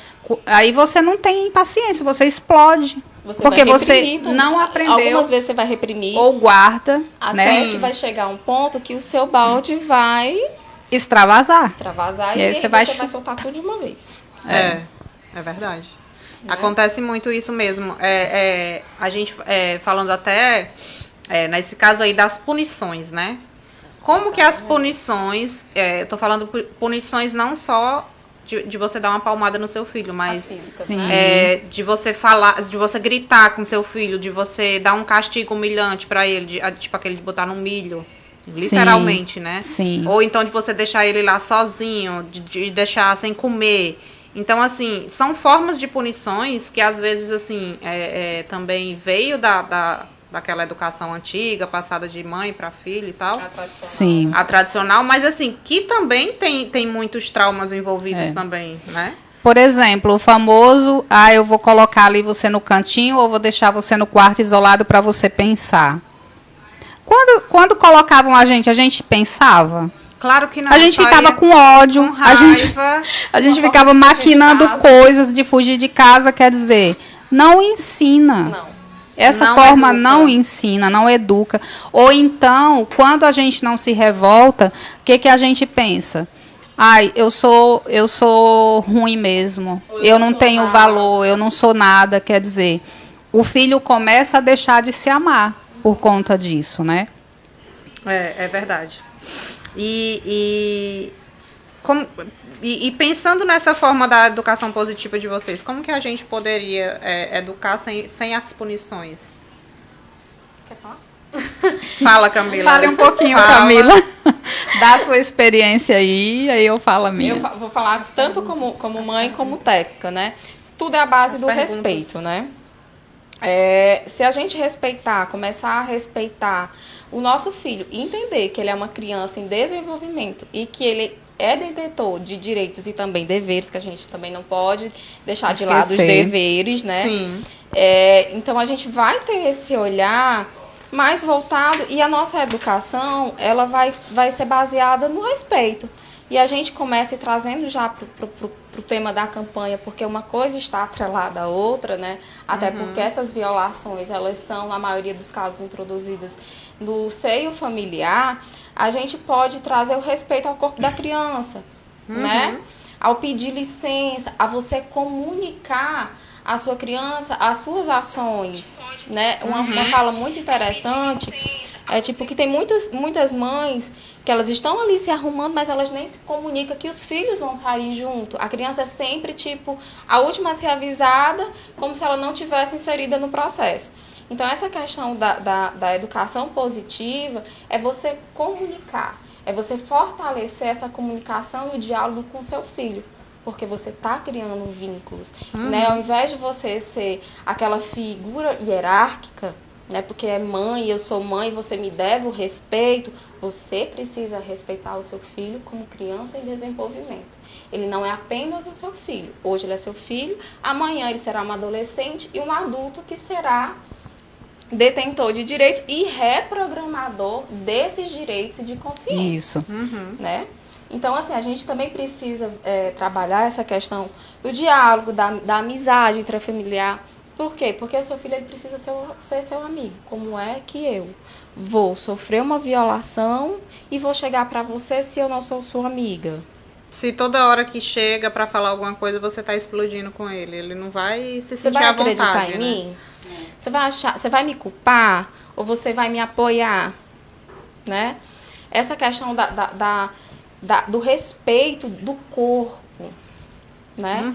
aí você não tem paciência, você explode. Porque você não aprendeu. Algumas vezes você vai reprimir. Ou guarda. Até né? que vai chegar um ponto que o seu balde vai extravasar. E aí você vai soltar tudo de uma vez. É verdade. Né? Acontece muito isso mesmo. A gente falando até, nesse caso aí das punições, né? Como que as punições, eu tô falando punições não só de você dar uma palmada no seu filho, mas físicas, né? de você falar, de você gritar com seu filho, de você dar um castigo humilhante pra ele, tipo aquele de botar no milho. Literalmente, sim, né? Sim. Ou então de você deixar ele lá sozinho, de deixar sem comer. Então, assim, são formas de punições que às vezes, assim, também veio daquela educação antiga, passada de mãe para filho e tal. Sim. A tradicional, mas assim, que também tem muitos traumas envolvidos também, né? Por exemplo, o famoso, eu vou colocar ali você no cantinho ou vou deixar você no quarto isolado para você pensar. Quando colocavam a gente pensava? Claro que não. A gente ficava com ódio, com raiva, a gente ficava maquinando coisas de fugir de casa, quer dizer, não ensina. Não. Essa Não forma educa. não ensina, não educa. Ou então, quando a gente não se revolta, o que a gente pensa? Ai, eu sou ruim mesmo. Eu não tenho valor, eu não sou nada, quer dizer, o filho começa a deixar de se amar por conta disso, né? É verdade. E pensando nessa forma da educação positiva de vocês, como que a gente poderia educar sem as punições? Quer falar? Fala, Camila. Fale um pouquinho, Camila. Dá a sua experiência aí eu falo a minha. Eu vou falar tanto como mãe como técnica, né? Tudo é a base do respeito, né? Se a gente respeitar, começar a respeitar o nosso filho, entender que ele é uma criança em desenvolvimento e que ele é detentor de direitos e também deveres, que a gente também não pode deixar de lado os deveres, né? Sim. Então a gente vai ter esse olhar mais voltado, e a nossa educação, ela vai ser baseada no respeito. E a gente começa trazendo já pro tema da campanha, porque uma coisa está atrelada à outra, né? Até porque essas violações, elas são, na maioria dos casos, introduzidas no seio familiar. A gente pode trazer o respeito ao corpo da criança, né? Ao pedir licença, a você comunicar à sua criança as suas ações, né? Uma fala muito interessante é tipo que tem muitas mães que elas estão ali se arrumando, mas elas nem se comunicam que os filhos vão sair junto. A criança é sempre tipo a última a ser avisada, como se ela não tivesse inserida no processo. Então essa questão da educação positiva é você comunicar, é você fortalecer essa comunicação e o diálogo com o seu filho. Porque você está criando vínculos, né? Ao invés de você ser aquela figura hierárquica, né? Porque é mãe, eu sou mãe, você me deve o respeito. Você precisa respeitar o seu filho como criança em desenvolvimento. Ele não é apenas o seu filho. Hoje ele é seu filho, amanhã ele será um adolescente e um adulto que será detentor de direitos e reprogramador desses direitos de consciência. Isso. Né? Então, assim, a gente também precisa trabalhar essa questão do diálogo, da amizade intrafamiliar. Por quê? Porque o seu filho ele precisa ser seu amigo. Como é que eu vou sofrer uma violação e vou chegar para você se eu não sou sua amiga? Se toda hora que chega para falar alguma coisa você tá explodindo com ele, ele não vai se sentir à vontade, Você vai acreditar em mim? Você vai me culpar ou você vai me apoiar? Né? Essa questão do respeito do corpo, né?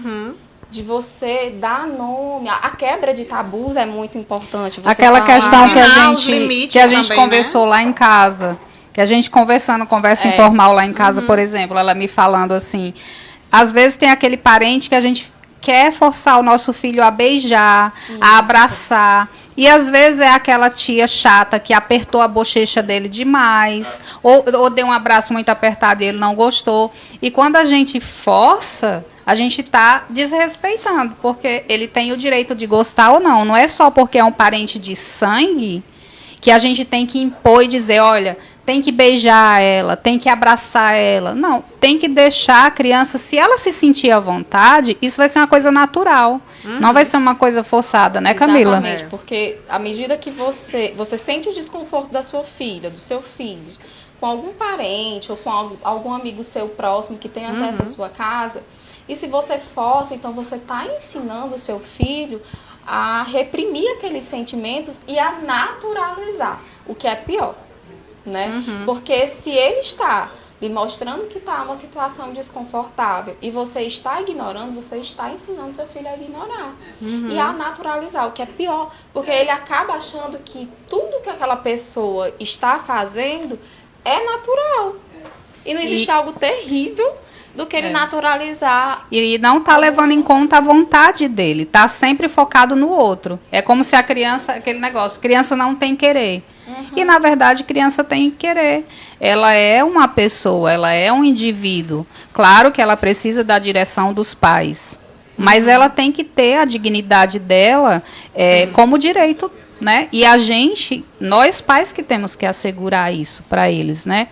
De você dar nome. A quebra de tabus é muito importante. Você aquela questão que a gente também, conversou, né? Lá em casa, que a gente conversa informal lá em casa, por exemplo, ela me falando assim, às vezes tem aquele parente que a gente quer forçar o nosso filho a beijar, a abraçar. E às vezes é aquela tia chata que apertou a bochecha dele demais, ou deu um abraço muito apertado e ele não gostou. E quando a gente força, a gente está desrespeitando, porque ele tem o direito de gostar ou não. Não é só porque é um parente de sangue que a gente tem que impor e dizer, olha, tem que beijar ela, tem que abraçar ela. Não, tem que deixar a criança, se ela se sentir à vontade, isso vai ser uma coisa natural. Não vai ser uma coisa forçada, né, Camila? Exatamente, porque à medida que você sente o desconforto da sua filha, do seu filho, com algum parente ou com algum amigo seu próximo que tem acesso à sua casa, e se você força, então você está ensinando o seu filho a reprimir aqueles sentimentos e a naturalizar, o que é pior. Né? Porque se ele está lhe mostrando que está uma situação desconfortável e você está ignorando, você está ensinando seu filho a ignorar e a naturalizar, o que é pior, porque ele acaba achando que tudo que aquela pessoa está fazendo é natural. E não existe algo terrível do que ele naturalizar. E não está levando em conta a vontade dele, está sempre focado no outro. É como se a criança, aquele negócio, criança não tem querer. E, na verdade, criança tem querer. Ela é uma pessoa, ela é um indivíduo. Claro que ela precisa da direção dos pais, mas ela tem que ter a dignidade dela como direito, né? E a gente, nós pais que temos que assegurar isso para eles, né?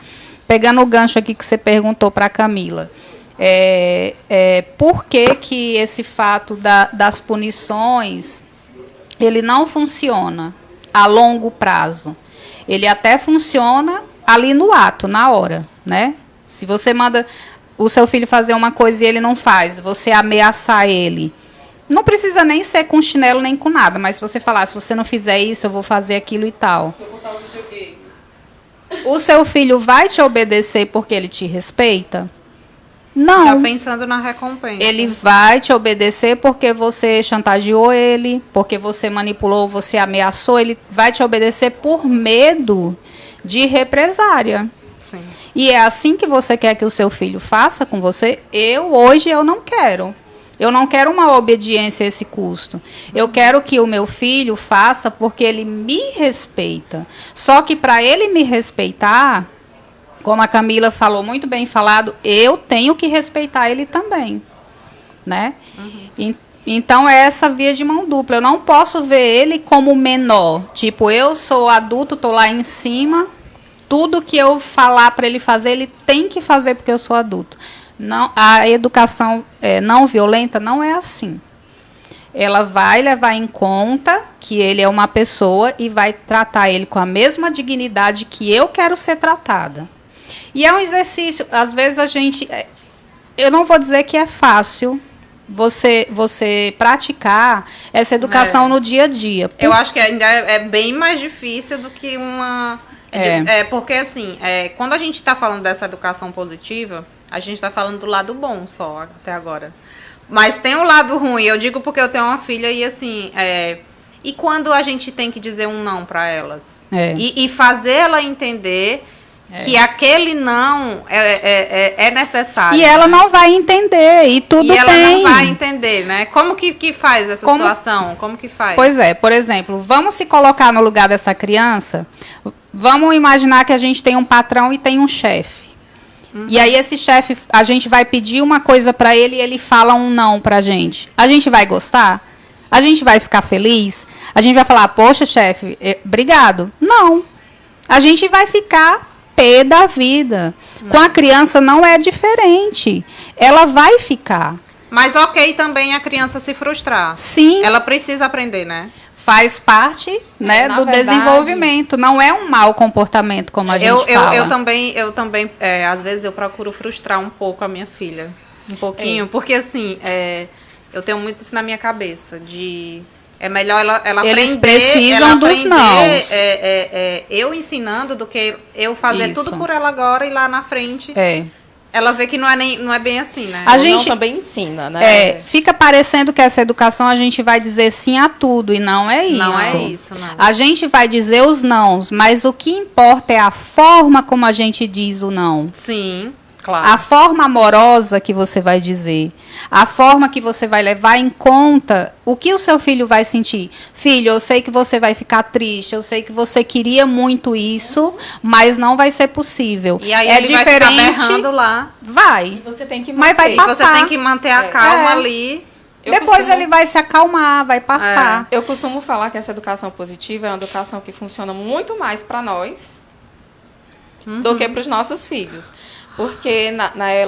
Pegando o gancho aqui que você perguntou para a Camila, por que esse fato das punições, ele não funciona a longo prazo? Ele até funciona ali no ato, na hora, né? Se você manda... o seu filho fazer uma coisa e ele não faz, você ameaçar ele. Não precisa nem ser com chinelo nem com nada, mas se você falar, se você não fizer isso, eu vou fazer aquilo e tal. Eu vou botar um videogame. O seu filho vai te obedecer porque ele te respeita? Não. Já pensando na recompensa. Ele vai te obedecer porque você chantageou ele, porque você manipulou, você ameaçou. Ele vai te obedecer por medo de represária. Sim. E é assim que você quer que o seu filho faça com você? Hoje eu não quero. Eu não quero uma obediência a esse custo. Eu quero que o meu filho faça porque ele me respeita. Só que para ele me respeitar, como a Camila falou, muito bem falado, eu tenho que respeitar ele também, né? Então é essa via de mão dupla. Eu não posso ver ele como menor. Tipo, eu sou adulto, tô lá em cima, tudo que eu falar para ele fazer, ele tem que fazer porque eu sou adulto. Não, a educação não violenta não é assim. Ela vai levar em conta que ele é uma pessoa e vai tratar ele com a mesma dignidade que eu quero ser tratada. E é um exercício, às vezes a gente... Eu não vou dizer que é fácil você praticar essa educação no dia a dia. Eu acho que ainda é bem mais difícil do que uma... porque, assim, quando a gente está falando dessa educação positiva, a gente está falando do lado bom só, até agora. Mas tem um lado ruim, eu digo porque eu tenho uma filha e, assim... E quando a gente tem que dizer um não para elas? E fazer ela entender... que aquele não é necessário. E ela não vai entender, e tudo bem. E ela não vai entender, né? Como que faz essa situação? Como que faz? Pois é, por exemplo, vamos se colocar no lugar dessa criança, vamos imaginar que a gente tem um patrão e tem um chefe. E aí esse chefe, a gente vai pedir uma coisa para ele e ele fala um não pra gente. A gente vai gostar? A gente vai ficar feliz? A gente vai falar, poxa, chefe, obrigado? Não. A gente vai ficar pé da vida. Com a criança não é diferente. Ela vai ficar. Mas ok também a criança se frustrar. Sim. Ela precisa aprender, né? Faz parte, né, do desenvolvimento. Não é um mau comportamento, como a gente fala. Eu também às vezes eu procuro frustrar um pouco a minha filha. Um pouquinho. Porque, assim, eu tenho muito isso na minha cabeça. É melhor ela Eles aprender... precisam dos nãos. Eu ensinando do que eu fazer Isso. tudo por ela agora e lá na frente... Ela vê que não é bem assim, né? A gente também ensina, né? Fica parecendo que essa educação a gente vai dizer sim a tudo, e não é isso. Não é isso, não. A gente vai dizer os nãos, mas o que importa é a forma como a gente diz o não. Sim, claro. A forma amorosa que você vai dizer, a forma que você vai levar em conta o que o seu filho vai sentir. Filho, eu sei que você vai ficar triste, eu sei que você queria muito isso, mas não vai ser possível. E aí é ele diferente, vai ficar berrando lá. Vai. E você tem que Mas vai manter. passar. Você tem que manter a calma ali. Depois ele vai se acalmar, vai passar. Eu costumo falar que essa educação positiva é uma educação que funciona muito mais para nós do que para os nossos filhos. Porque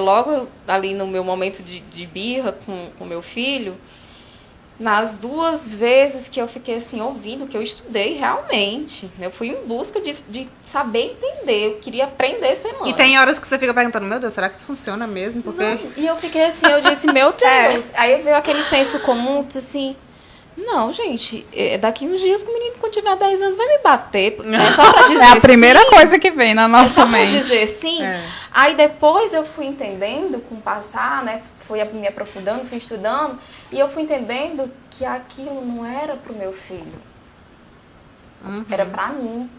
logo ali no meu momento de birra com meu filho, nas 2 vezes que eu fiquei assim ouvindo, que eu estudei realmente, eu fui em busca de saber entender, eu queria aprender a ser mãe. E tem horas que você fica perguntando, meu Deus, será que isso funciona mesmo? Porque... Não, e eu fiquei assim, eu disse, meu Deus. Aí veio aquele senso comum, disse assim, não, gente, daqui uns dias que o menino, quando tiver 10 anos, vai me bater. É só pra dizer É a primeira sim. coisa que vem na nossa mente. É só pra dizer sim. Aí depois eu fui entendendo, com o passar, né, fui me aprofundando, fui estudando, e eu fui entendendo que aquilo não era pro meu filho. Era pra mim.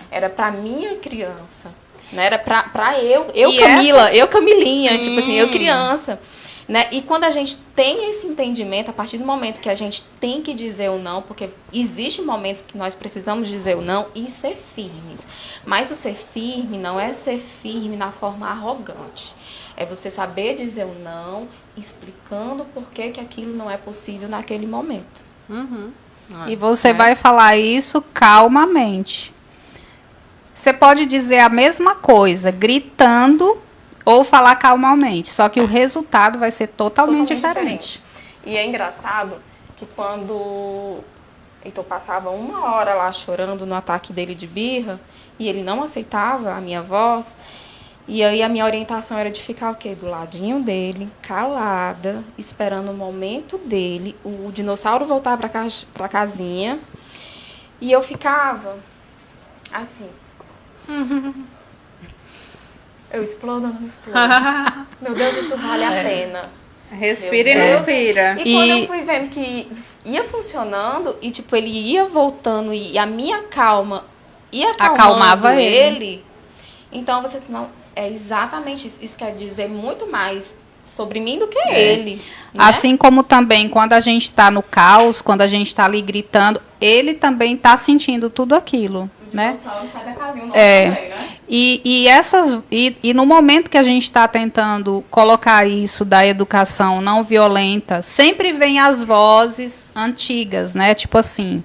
Era pra minha criança. Né? Era pra eu Camila, eu Camilinha, Sim. tipo assim, eu criança. Né? E quando a gente tem esse entendimento, a partir do momento que a gente tem que dizer o não, porque existem momentos que nós precisamos dizer o não e ser firmes. Mas o ser firme não é ser firme na forma arrogante. É você saber dizer o não, explicando por que aquilo não é possível naquele momento. E você vai falar isso calmamente. Você pode dizer a mesma coisa, gritando, ou falar calmamente, só que o resultado vai ser totalmente diferente. E é engraçado que quando Heitor passava 1 hora lá chorando no ataque dele de birra, e ele não aceitava a minha voz, E aí a minha orientação era de ficar o quê? Do ladinho dele, calada, esperando o momento dele, o dinossauro voltar para casinha. E eu ficava assim. Eu explodo ou não explodo? Meu Deus, isso vale a pena. Respira e não respira. E quando eu fui vendo que ia funcionando, e tipo, ele ia voltando, e a minha calma ia acalmava ele. Então você disse, não, é exatamente isso. Isso quer dizer muito mais sobre mim do que ele. Né? Assim como também quando a gente está no caos, quando a gente está ali gritando, ele também está sentindo tudo aquilo. O né? dinossauro sai da casinha, o nosso também, né? E no momento que a gente está tentando colocar isso da educação não violenta, sempre vem as vozes antigas, né? Tipo assim,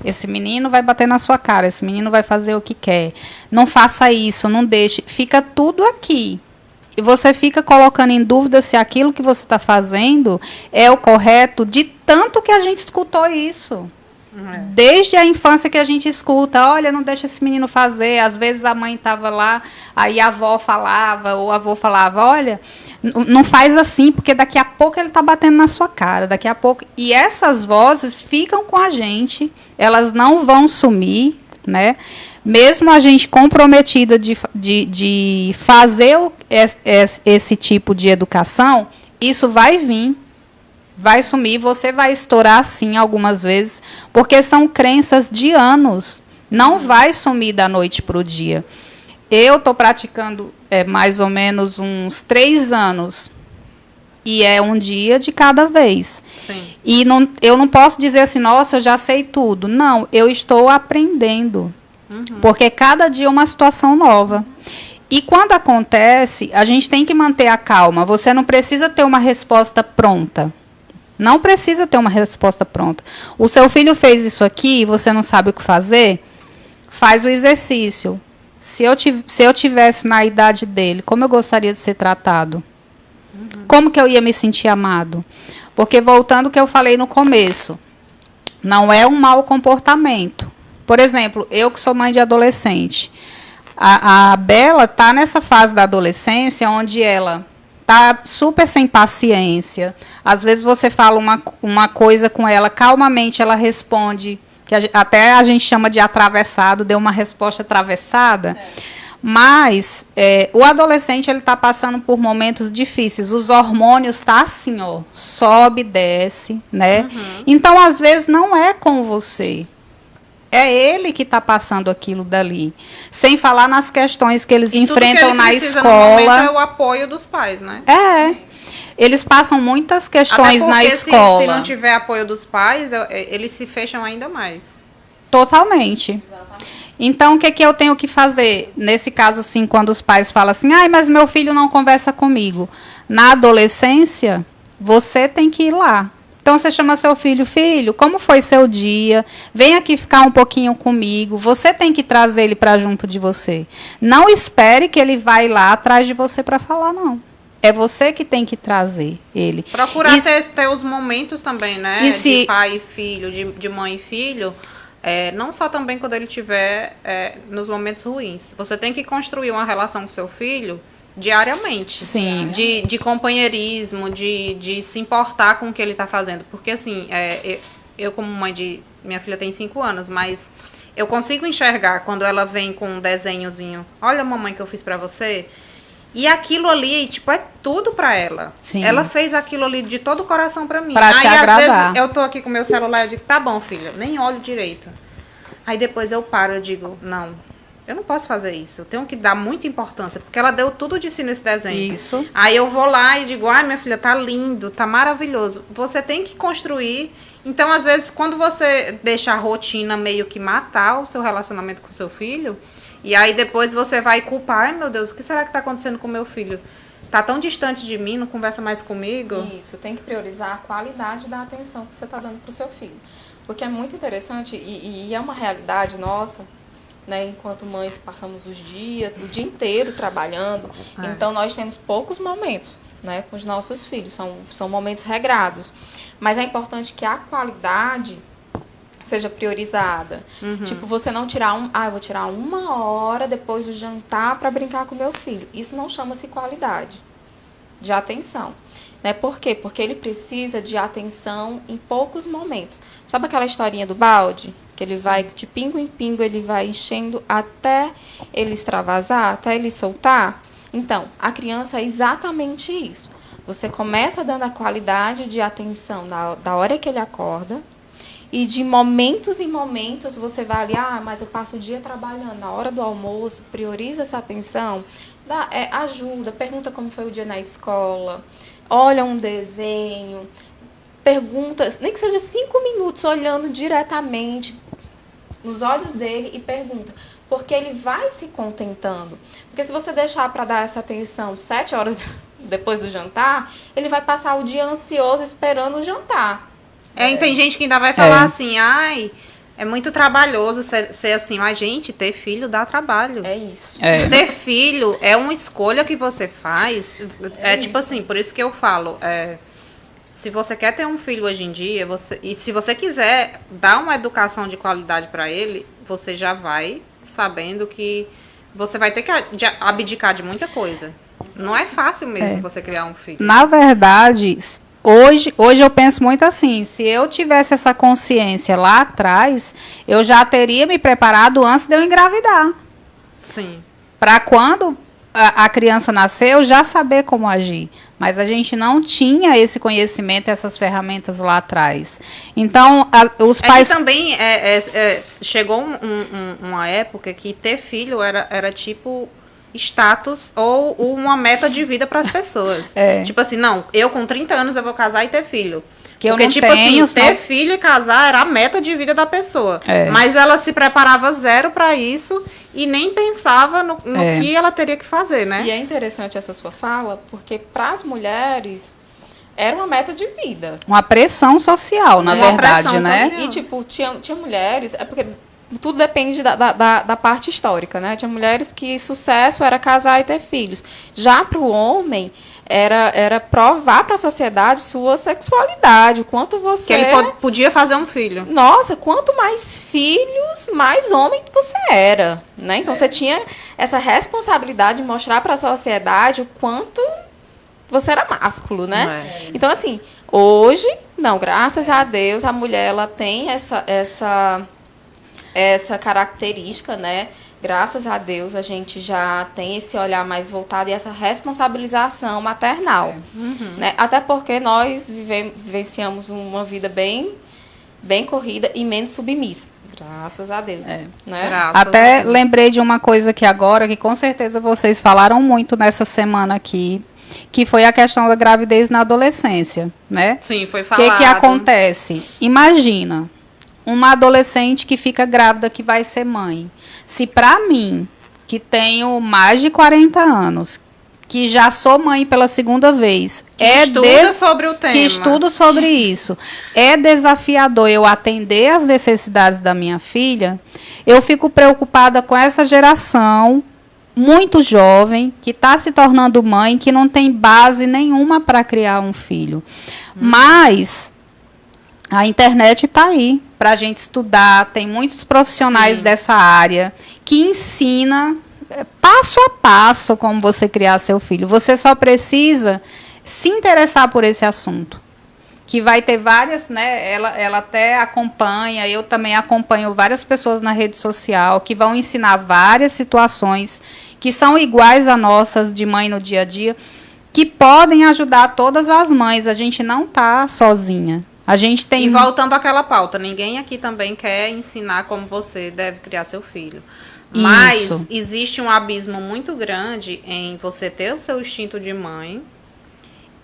esse menino vai bater na sua cara, esse menino vai fazer o que quer. Não faça isso, não deixe. Fica tudo aqui. E você fica colocando em dúvida se aquilo que você está fazendo é o correto, de tanto que a gente escutou isso. Desde a infância que a gente escuta, olha, não deixa esse menino fazer. Às vezes a mãe estava lá, aí a avó falava, ou o avô falava, olha, não faz assim, porque daqui a pouco ele está batendo na sua cara, daqui a pouco. E essas vozes ficam com a gente, elas não vão sumir, né? Mesmo a gente comprometida de fazer esse tipo de educação, isso vai vir. Vai sumir, você vai estourar sim algumas vezes, porque são crenças de anos. Não vai sumir da noite para o dia. Eu estou praticando mais ou menos uns 3 anos. E é um dia de cada vez. Sim. E eu não posso dizer assim, nossa, eu já sei tudo. Não, eu estou aprendendo. Porque cada dia é uma situação nova. E quando acontece, a gente tem que manter a calma. Você não precisa ter uma resposta pronta. Não precisa ter uma resposta pronta. O seu filho fez isso aqui e você não sabe o que fazer? Faz o exercício. Se eu tivesse na idade dele, como eu gostaria de ser tratado? Como que eu ia me sentir amado? Porque, voltando ao que eu falei no começo, não é um mau comportamento. Por exemplo, eu que sou mãe de adolescente, a Bela está nessa fase da adolescência onde ela tá super sem paciência. Às vezes você fala uma coisa com ela, calmamente ela responde, que até a gente chama de atravessado, deu uma resposta atravessada. Mas o adolescente ele está passando por momentos difíceis. Os hormônios tá assim, ó, sobe, desce, né? Então, às vezes, não é com você. É ele que está passando aquilo dali. Sem falar nas questões que eles enfrentam na escola. No momento é o apoio dos pais, né? Eles passam muitas questões na escola. Se não tiver apoio dos pais, eles se fecham ainda mais. Totalmente. Exatamente. Então, o que eu tenho que fazer? Nesse caso, assim, quando os pais falam assim, mas meu filho não conversa comigo. Na adolescência, você tem que ir lá. Então, você chama seu filho, filho, como foi seu dia? Vem aqui ficar um pouquinho comigo. Você tem que trazer ele para junto de você. Não espere que ele vai lá atrás de você para falar, não. É você que tem que trazer ele. Procurar ter os momentos também, né? De pai e filho, de mãe e filho. Não só também quando ele estiver nos momentos ruins. Você tem que construir uma relação com seu filho diariamente. Sim. De companheirismo, de se importar com o que ele está fazendo. Porque, assim, eu como mãe minha filha tem 5 anos, mas eu consigo enxergar quando ela vem com um desenhozinho. Olha, mamãe, que eu fiz pra você. E aquilo ali, tipo, é tudo pra ela. Sim. Ela fez aquilo ali de todo o coração pra mim. Pra te agradar. Às vezes, eu tô aqui com o meu celular e digo, tá bom, filha, nem olho direito. Aí depois eu paro, eu digo, não, eu não posso fazer isso. Eu tenho que dar muita importância, porque ela deu tudo de si nesse desenho. Isso. Aí eu vou lá e digo, minha filha, tá lindo, tá maravilhoso. Você tem que construir. Então, às vezes, quando você deixa a rotina meio que matar o seu relacionamento com o seu filho, e aí depois você vai culpar, meu Deus, o que será que tá acontecendo com o meu filho? Tá tão distante de mim, não conversa mais comigo? Isso, tem que priorizar a qualidade da atenção que você tá dando pro seu filho. Porque é muito interessante e é uma realidade nossa, né? Enquanto mães passamos o dia inteiro trabalhando, então nós temos poucos momentos, né, com os nossos filhos, são momentos regrados. Mas é importante que a qualidade seja priorizada. Tipo, você não tirar eu vou tirar 1 hora depois do jantar para brincar com meu filho. Isso não chama-se qualidade de atenção. Né? Por quê? Porque ele precisa de atenção em poucos momentos. Sabe aquela historinha do balde? Que ele vai, de pingo em pingo, ele vai enchendo até ele extravasar, até ele soltar? Então, a criança é exatamente isso. Você começa dando a qualidade de atenção da hora que ele acorda, e de momentos em momentos você vai ali, mas eu passo o dia trabalhando, na hora do almoço, prioriza essa atenção, ajuda, pergunta como foi o dia na escola, olha um desenho, pergunta, nem que seja 5 minutos, olhando diretamente nos olhos dele e pergunta. Porque ele vai se contentando. Porque se você deixar para dar essa atenção 7 horas depois do jantar, ele vai passar o dia ansioso esperando o jantar. Tem gente que ainda vai falar assim, é muito trabalhoso ser assim. Mas, gente, ter filho dá trabalho. É isso. Ter filho é uma escolha que você faz. Tipo assim, por isso que eu falo, se você quer ter um filho hoje em dia, e se você quiser dar uma educação de qualidade para ele, você já vai sabendo que você vai ter que abdicar de muita coisa. Não é fácil mesmo você criar um filho. Na verdade, hoje eu penso muito assim, se eu tivesse essa consciência lá atrás, eu já teria me preparado antes de eu engravidar. Sim. Para quando a criança nascer, eu já saber como agir. Mas a gente não tinha esse conhecimento, essas ferramentas lá atrás. Então, os pais... que também chegou uma época que ter filho era tipo status ou uma meta de vida para as pessoas. Tipo assim, não, eu com 30 anos eu vou casar e ter filho. Que porque, eu não tipo tenho, assim, ter filho e casar era a meta de vida da pessoa. É. Mas ela se preparava zero para isso e nem pensava no que ela teria que fazer, né? E é interessante essa sua fala, porque para as mulheres era uma meta de vida. Uma pressão social, na verdade, né? Social. E, tipo, tinha mulheres... É porque tudo depende da parte histórica, né? Tinha mulheres que sucesso era casar e ter filhos. Já para o homem... Era provar para a sociedade sua sexualidade, o quanto você... Que ele podia fazer um filho. Nossa, quanto mais filhos, mais homem você era, né? Então, você tinha essa responsabilidade de mostrar para a sociedade o quanto você era másculo, né? Então, assim, hoje, não, graças a Deus, a mulher, ela tem essa característica, né? Graças a Deus, a gente já tem esse olhar mais voltado e essa responsabilização maternal. Né? Até porque nós vivenciamos uma vida bem corrida e menos submissa. Graças a Deus. Né? Até lembrei de uma coisa aqui agora, que com certeza vocês falaram muito nessa semana aqui, que foi a questão da gravidez na adolescência, né? Sim, foi falado. O que acontece? Imagina uma adolescente que fica grávida, que vai ser mãe. Se para mim, que tenho mais de 40 anos, que já sou mãe pela segunda vez, sobre o tema. Que estudo sobre isso, é desafiador eu atender às necessidades da minha filha, eu fico preocupada com essa geração muito jovem, que está se tornando mãe, que não tem base nenhuma para criar um filho. Mas a internet está aí para a gente estudar, tem muitos profissionais dessa área que ensina passo a passo como você criar seu filho. Você só precisa se interessar por esse assunto, que vai ter várias, né? Ela até acompanha, eu também acompanho várias pessoas na rede social que vão ensinar várias situações que são iguais a nossas de mãe no dia a dia, que podem ajudar todas as mães. A gente não está sozinha. A gente tem... E voltando àquela pauta, ninguém aqui também quer ensinar como você deve criar seu filho. Mas existe um abismo muito grande em você ter o seu instinto de mãe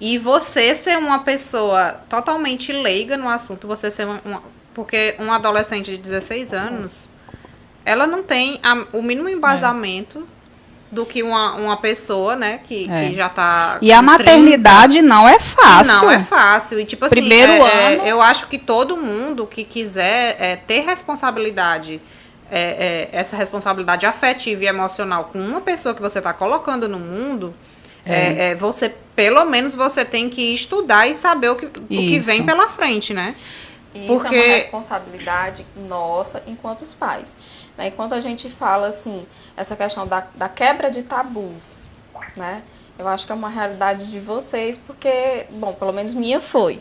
e você ser uma pessoa totalmente leiga no assunto. Você ser porque uma adolescente de 16 anos, ela não tem o mínimo embasamento do que uma pessoa, né, que já tá... E a maternidade não é fácil. Não é fácil. E, tipo assim, primeiro ano... eu acho que todo mundo que quiser ter responsabilidade, essa responsabilidade afetiva e emocional com uma pessoa que você está colocando no mundo, você, pelo menos, você tem que estudar e saber o que vem pela frente, né? E Porque... isso é uma responsabilidade nossa enquanto os pais. Né? Enquanto a gente fala, assim, essa questão da quebra de tabus, né? Eu acho que é uma realidade de vocês, porque, bom, pelo menos minha foi.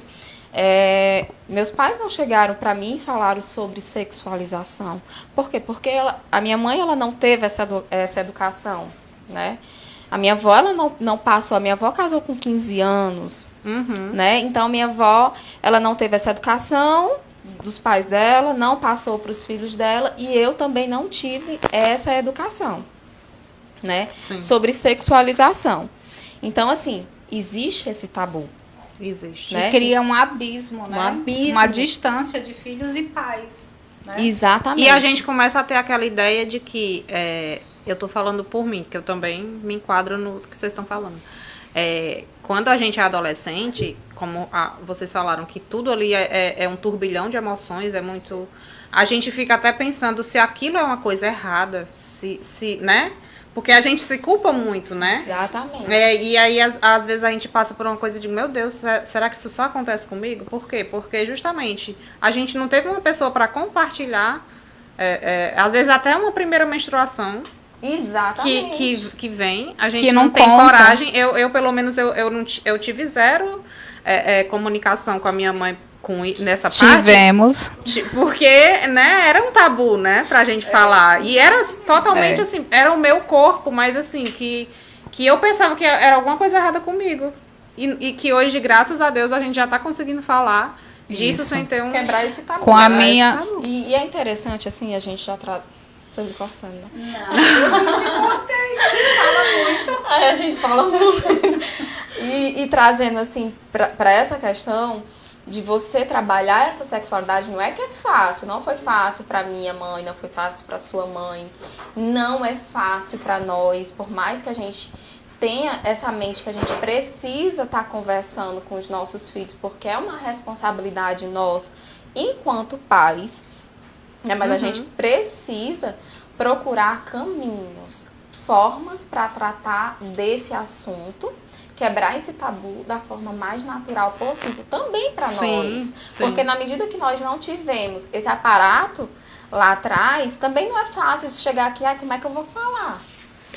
Meus pais não chegaram para mim e falaram sobre sexualização. Por quê? Porque a minha mãe ela não teve essa educação, né? A minha avó ela não passou, a minha avó casou com 15 anos, né? Então, minha avó ela não teve essa educação dos pais dela, não passou para os filhos dela, e eu também não tive essa educação, né? Sim. Sobre sexualização. Então, assim, existe esse tabu. Existe. Né? E cria um abismo, né? Um abismo. Uma distância de filhos e pais. Né? Exatamente. E a gente começa a ter aquela ideia de que, eu tô falando por mim, que eu também me enquadro no que vocês estão falando. Quando a gente é adolescente, como vocês falaram, que tudo ali é um turbilhão de emoções, é muito... A gente fica até pensando se aquilo é uma coisa errada, se né? Porque a gente se culpa muito, né? Exatamente. E aí, às vezes, a gente passa por uma coisa de, meu Deus, será que isso só acontece comigo? Por quê? Porque, justamente, a gente não teve uma pessoa para compartilhar, às vezes, até uma primeira menstruação. Exatamente. Que vem, a gente Que não tem conta. coragem. Eu, pelo menos, eu tive zero comunicação com a minha mãe nessa parte. Tivemos. Porque, né, era um tabu, né, pra gente falar. E era totalmente assim, era o meu corpo, mas assim, que eu pensava que era alguma coisa errada comigo. E que hoje, graças a Deus, a gente já tá conseguindo falar disso Isso. sem ter um... Quebrar esse tabu. Com a Quebrar minha- esse tabu. E é interessante, assim, a gente já traz... Tô me cortando, né? Aí a gente fala muito. E trazendo, assim, pra essa questão de você trabalhar essa sexualidade, não é que é fácil, não foi fácil pra minha mãe, não foi fácil pra sua mãe, não é fácil pra nós, por mais que a gente tenha essa mente que a gente precisa estar conversando com os nossos filhos, porque é uma responsabilidade nossa enquanto pais, né? Mas a gente precisa procurar caminhos, formas para tratar desse assunto, quebrar esse tabu da forma mais natural possível, também para nós. Sim. Porque na medida que nós não tivemos esse aparato lá atrás, também não é fácil chegar aqui, como é que eu vou falar?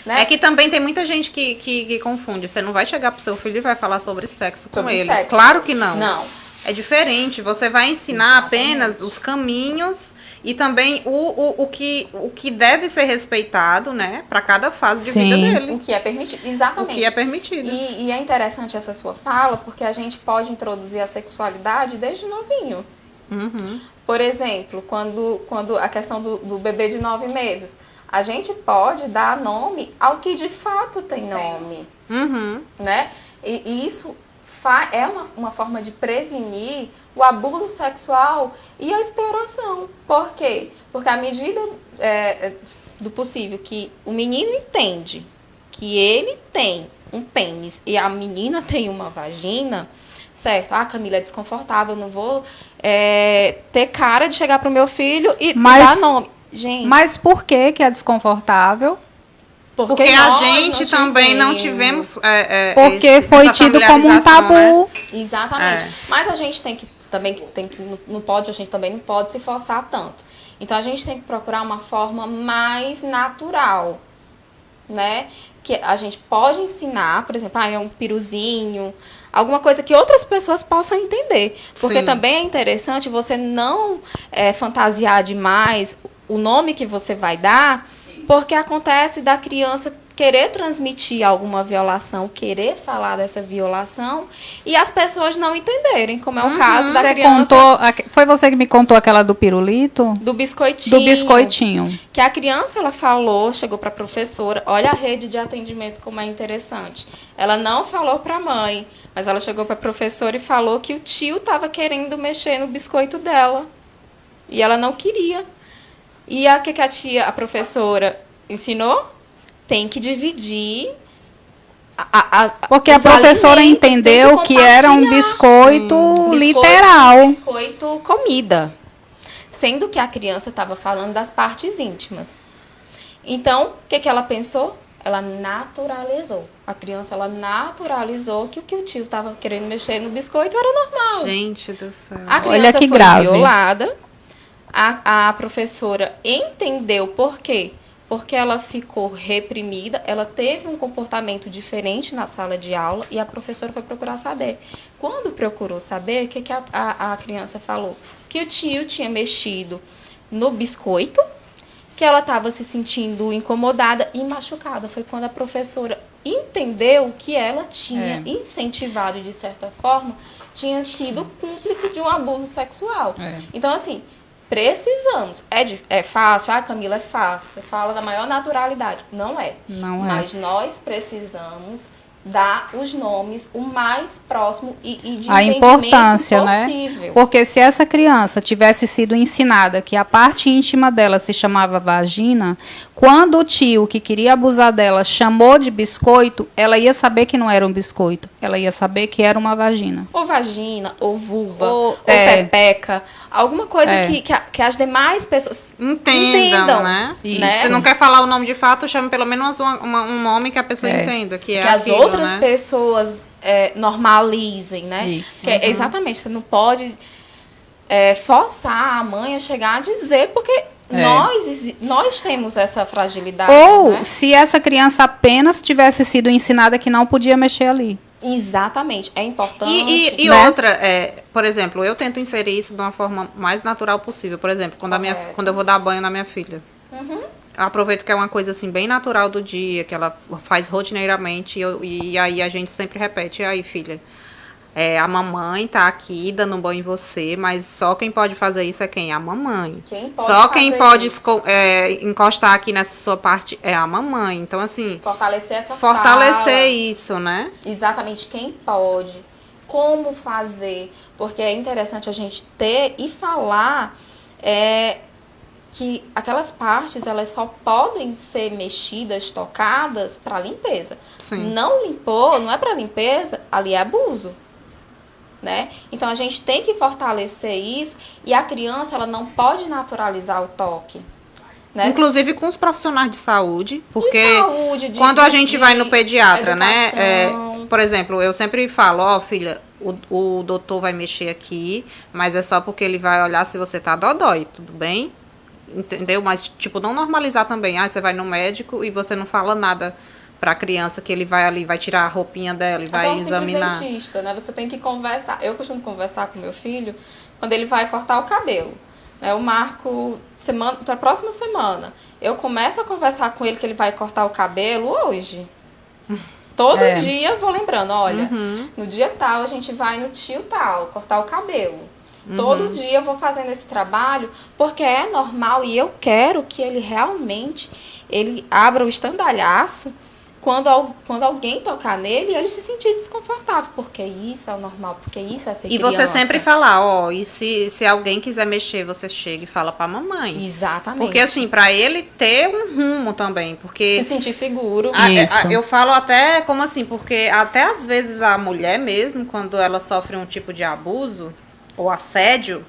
Né? É que também tem muita gente que confunde. Você não vai chegar pro seu filho e vai falar sobre sexo com Sobre ele. sexo. Claro que não. Não. É diferente. Você vai ensinar apenas os caminhos e também o que deve ser respeitado, né? Para cada fase de Sim. vida O dele. que é permitido. Exatamente. O que é permitido. E é interessante essa sua fala, porque a gente pode introduzir a sexualidade desde novinho. Uhum. Por exemplo, quando a questão do bebê de 9 meses, a gente pode dar nome ao que de fato tem nome, Uhum. né? E isso é uma forma de prevenir o abuso sexual e a exploração. Por quê? Porque à medida do possível que o menino entende que ele tem um pênis e a menina tem uma vagina, certo? Ah, Camila, é desconfortável, eu não vou ter cara de chegar pro meu filho e dar nome. Gente, Mas por que é desconfortável? Porque a gente também não tivemos. Porque foi essa tido como um familiarização, né? tabu. Exatamente. Mas a gente tem que a gente também não pode se forçar tanto. Então a gente tem que procurar uma forma mais natural, né? Que a gente pode ensinar, por exemplo, é um piruzinho, alguma coisa que outras pessoas possam entender. Porque Sim. também é interessante você não fantasiar demais o nome que você vai dar, porque acontece da criança querer transmitir alguma violação, querer falar dessa violação e as pessoas não entenderem, como é o caso da Você criança foi você que me contou aquela do pirulito? do biscoitinho. Do biscoitinho. Que a criança, ela falou, chegou para a professora, olha a rede de atendimento como é interessante. Ela não falou para a mãe, mas ela chegou para a professora e falou que o tio estava querendo mexer no biscoito dela. E ela não queria. E o que a professora ensinou? Tem que dividir Porque a os professora alimentos, tem entendeu que era um compartilhar. biscoito literal. Biscoito comida. Sendo que a criança estava falando das partes íntimas. Então, o que ela pensou? ela naturalizou. A criança, ela naturalizou que o que o tio estava querendo mexer no biscoito era normal. Gente do céu. A criança Olha que foi grave. violada. A professora entendeu por quê? Porque ela ficou reprimida, ela teve um comportamento diferente na sala de aula e a professora foi procurar saber. Quando procurou saber, o que a criança falou? Que o tio tinha mexido no biscoito, que ela estava se sentindo incomodada e machucada. Foi quando a professora entendeu que ela tinha incentivado, de certa forma, tinha sido cúmplice de um abuso sexual. Então, assim, precisamos. É fácil? Ah, Camila, é fácil. Você fala da maior naturalidade. Não é. Não é. Mas nós precisamos dar os nomes o mais próximo e de A importância, possível. né? Porque se essa criança tivesse sido ensinada que a parte íntima dela se chamava vagina, quando o tio que queria abusar dela chamou de biscoito, ela ia saber que não era um biscoito. Ela ia saber que era uma vagina. Ou vagina, ou vulva, ou pepeca. Alguma coisa que as demais pessoas Entendam, né? Isso. né? Se não quer falar o nome de fato, chame pelo menos um nome que a pessoa entenda. Que as aquilo, outras né? pessoas normalizem, né? Isso. Que exatamente, você não pode forçar a mãe a chegar a dizer, porque nós temos essa fragilidade. Ou né? se essa criança apenas tivesse sido ensinada que não podia mexer ali. Exatamente, é importante. E né? outra, por exemplo, eu tento inserir isso de uma forma mais natural possível. Por exemplo, quando eu vou dar banho na minha filha. Uhum. Eu aproveito que é uma coisa assim bem natural do dia, que ela faz rotineiramente e aí a gente sempre repete, e aí, filha, a mamãe tá aqui dando um banho em você, mas só quem pode fazer isso é quem? A mamãe. Só quem pode encostar aqui nessa sua parte é a mamãe. Então, assim, Fortalecer essa fortalecer fala. isso, né? Exatamente quem pode, como fazer, porque é interessante a gente ter e falar que aquelas partes elas só podem ser mexidas, tocadas para limpeza. Sim. Não limpou, não é para limpeza, ali é abuso. Né? Então a gente tem que fortalecer isso e a criança ela não pode naturalizar o toque. Né? Inclusive com os profissionais de saúde, porque De saúde, quando a gente vai no pediatra, educação. né? Por exemplo, eu sempre falo, ó, filha, o doutor vai mexer aqui, mas é só porque ele vai olhar se você tá dodói, tudo bem? Entendeu? Mas, tipo, não normalizar também. Ah, você vai no médico e você não fala nada pra criança que ele vai ali, vai tirar a roupinha dela e vai Até um examinar. simples dentista, né? Você tem que conversar. Eu costumo conversar com meu filho quando ele vai cortar o cabelo. Eu marco pra próxima semana. Eu começo a conversar com ele que ele vai cortar o cabelo hoje. Todo dia eu vou lembrando, olha, no dia tal a gente vai no tio tal, cortar o cabelo. Todo dia eu vou fazendo esse trabalho, porque é normal e eu quero que ele realmente abra o estandalhaço quando alguém tocar nele e ele se sentir desconfortável, porque isso é o normal, porque isso é ser E criança. você sempre falar, ó, e se alguém quiser mexer, você chega e fala pra mamãe. Exatamente. Porque assim, pra ele ter um rumo também, porque... Se sentir seguro. Isso. Eu falo até, como assim, porque até às vezes a mulher mesmo, quando ela sofre um tipo de abuso ou assédio,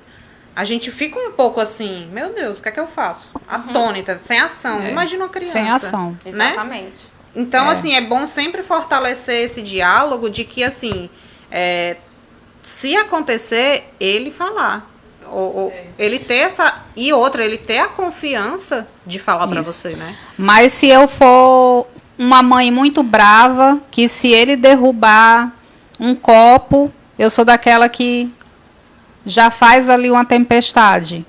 a gente fica um pouco assim, meu Deus, o que é que eu faço? Atônita, sem ação. Imagina uma criança. Sem ação. Né? Exatamente. Então, assim, é bom sempre fortalecer esse diálogo de que, assim, se acontecer, ele falar. Ele ter essa... E outra, ele ter a confiança de falar pra você, né? Mas se eu for uma mãe muito brava, que se ele derrubar um copo, eu sou daquela que já faz ali uma tempestade.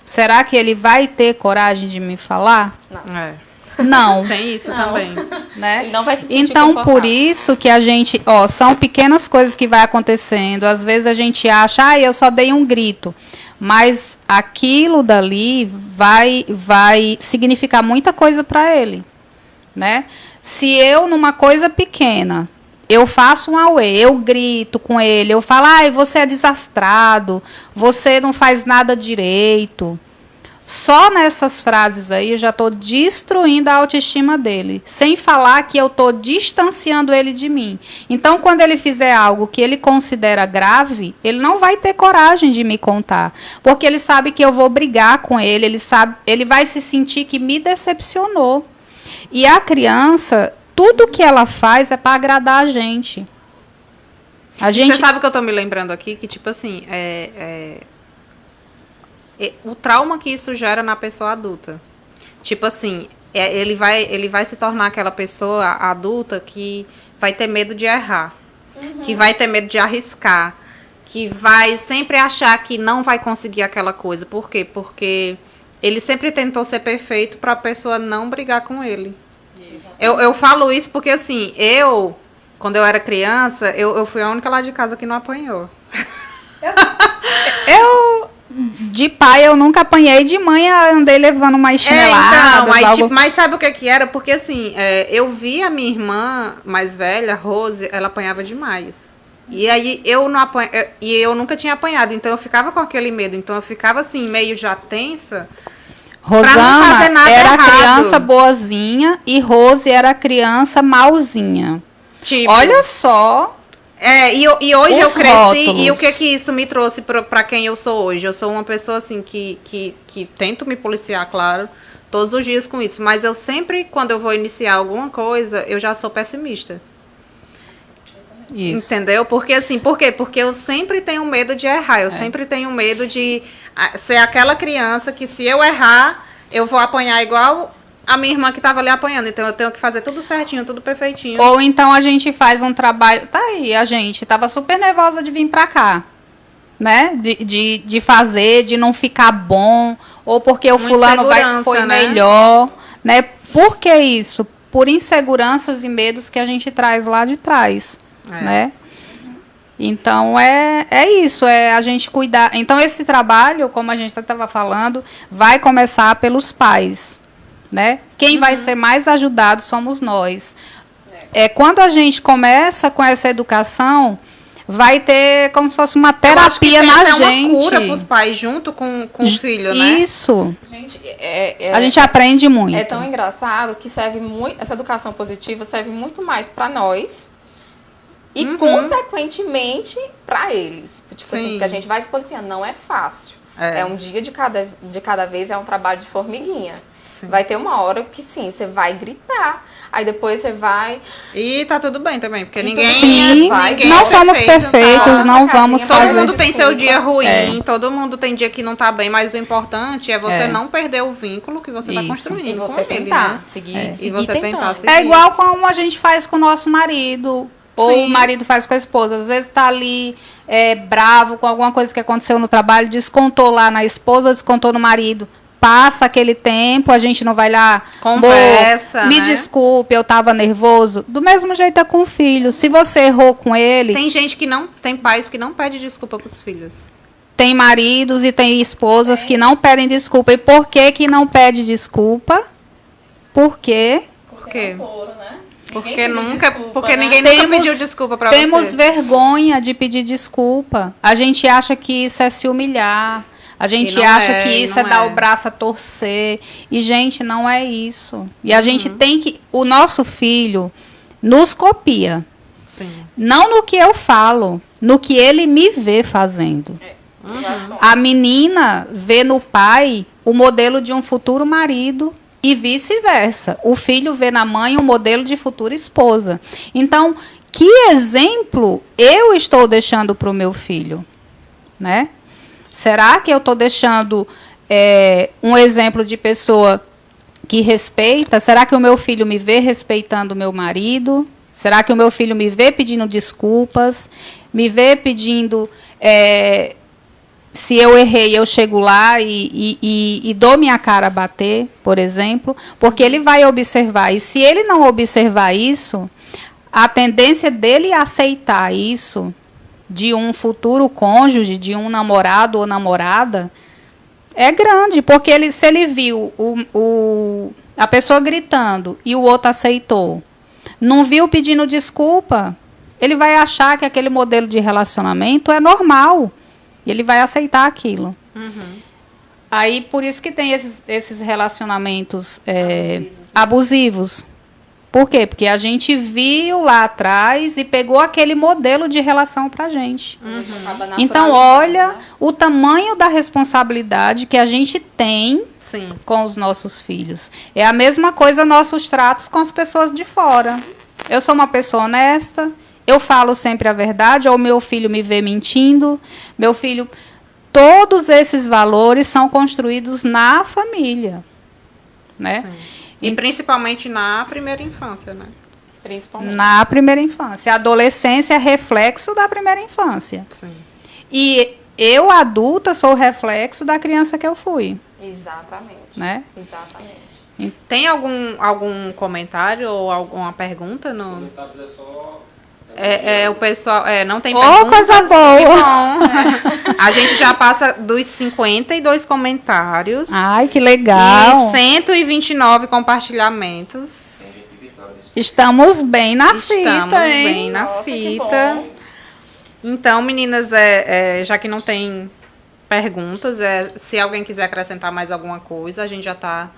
Será que ele vai ter coragem de me falar? Não. Tem isso Não. também. Né? Ele não vai se sentir Então, por confortável. isso que a gente, são pequenas coisas que vai acontecendo. Às vezes a gente acha, eu só dei um grito. Mas aquilo dali vai significar muita coisa para ele, né? Se eu, numa coisa pequena, eu faço um auê, eu grito com ele, eu falo, você é desastrado, você não faz nada direito. Só nessas frases aí eu já estou destruindo a autoestima dele, sem falar que eu estou distanciando ele de mim. Então, quando ele fizer algo que ele considera grave, ele não vai ter coragem de me contar, porque ele sabe que eu vou brigar com ele vai se sentir que me decepcionou. E a criança, tudo que ela faz é para agradar a gente. Você sabe o que eu tô me lembrando aqui? Que, tipo assim, o trauma que isso gera na pessoa adulta. Tipo assim, ele vai se tornar aquela pessoa adulta que vai ter medo de errar, que vai ter medo de arriscar, que vai sempre achar que não vai conseguir aquela coisa. Por quê? Porque ele sempre tentou ser perfeito para a pessoa não brigar com ele. Eu falo isso porque, assim, quando eu era criança, eu fui a única lá de casa que não apanhou. De pai, eu nunca apanhei, de mãe eu andei levando uma chinelada. Mas sabe o que era? Porque, assim, eu vi a minha irmã mais velha, Rose, ela apanhava demais. E aí eu nunca tinha apanhado, então eu ficava com aquele medo. Então eu ficava, assim, meio já tensa. Rosana era errado. A criança boazinha e Rose era a criança malzinha. Tipo, olha só. E hoje eu cresci, rótulos. E o que isso me trouxe pra quem eu sou hoje? Eu sou uma pessoa, assim, que tento me policiar, claro, todos os dias com isso. Mas eu sempre, quando eu vou iniciar alguma coisa, eu já sou pessimista. Isso. Entendeu? Porque, assim, por quê? Porque eu sempre tenho medo de errar. Eu sempre tenho medo de ser aquela criança que, se eu errar, eu vou apanhar igual a minha irmã que estava ali apanhando. Então, eu tenho que fazer tudo certinho, tudo perfeitinho. Ou então a gente faz um trabalho... Tá aí, a gente tava super nervosa de vir pra cá. Né? De fazer, de não ficar bom. Ou porque o fulano foi melhor. Né? Por que isso? Por inseguranças e medos que a gente traz lá de trás. Né? Então, é isso. É a gente cuidar. Então, esse trabalho, como a gente estava falando, vai começar pelos pais. Né? Quem vai ser mais ajudado somos nós. Quando a gente começa com essa educação, vai ter como se fosse uma terapia na gente. Uma cura para os pais junto com o filho, né? Isso. Gente, a gente aprende muito. É tão engraçado que serve muito, essa educação positiva serve muito mais para nós e, consequentemente, para eles. Tipo assim, que a gente vai se policiando. Não é fácil. É um dia de cada vez, é um trabalho de formiguinha. Sim. Vai ter uma hora que sim, você vai gritar. Aí depois você vai... E tá tudo bem também, porque ninguém não somos perfeitos, não vamos fazer... Todo mundo tem seu dia ruim, todo mundo tem dia que não tá bem, mas o importante é você não perder o vínculo que você tá construindo. E você tentar seguir tentando. É igual como a gente faz com o nosso marido, ou o marido faz com a esposa. Às vezes tá ali bravo com alguma coisa que aconteceu no trabalho, descontou lá na esposa, descontou no marido. Passa aquele tempo, a gente não vai lá... Conversa, me desculpe, eu estava nervoso. Do mesmo jeito é com o filho. Se você errou com ele... Tem pais que não pedem desculpa para os filhos. Tem maridos e tem esposas que não pedem desculpa. E por que não pede desculpa? Por quê? Porque não foram, né? Porque ninguém nunca pediu desculpa para você. Temos vergonha de pedir desculpa. A gente acha que isso é se humilhar. A gente acha que isso é dar o braço a torcer. E, gente, não é isso. E a gente tem que... O nosso filho nos copia. Sim. Não no que eu falo, no que ele me vê fazendo. A menina vê no pai o modelo de um futuro marido e vice-versa. O filho vê na mãe o modelo de futura esposa. Então, que exemplo eu estou deixando para o meu filho? Né? Será que eu estou deixando um exemplo de pessoa que respeita? Será que o meu filho me vê respeitando o meu marido? Será que o meu filho me vê pedindo desculpas? Me vê pedindo... se eu errei, eu chego lá e dou minha cara a bater, por exemplo? Porque ele vai observar. E se ele não observar isso, a tendência dele aceitar isso... de um futuro cônjuge, de um namorado ou namorada, é grande, porque se ele viu a pessoa gritando e o outro aceitou, não viu pedindo desculpa, ele vai achar que aquele modelo de relacionamento é normal, e ele vai aceitar aquilo. Aí, por isso que tem esses relacionamentos abusivos. Por quê? Porque a gente viu lá atrás e pegou aquele modelo de relação pra gente. A gente acaba Então, naturalizando, olha né? o tamanho da responsabilidade que a gente tem Sim. com os nossos filhos. É a mesma coisa nossos tratos com as pessoas de fora. Eu sou uma pessoa honesta, eu falo sempre a verdade, ou meu filho me vê mentindo, meu filho... Todos esses valores são construídos na família, né? Sim. E principalmente na primeira infância, né? Principalmente. Na primeira infância. A adolescência é reflexo da primeira infância. Sim. E eu, adulta, sou o reflexo da criança que eu fui, Exatamente. né? Exatamente. Tem algum comentário ou alguma pergunta no... Comentários é só... o pessoal... não tem Ô, perguntas. coisa boa! Que bom. A gente já passa dos 52 comentários. Ai, que legal! E 129 compartilhamentos. Estamos bem na Estamos fita, hein? bem na Nossa, que fita. bom. Então, meninas, já que não tem perguntas, se alguém quiser acrescentar mais alguma coisa, a gente já está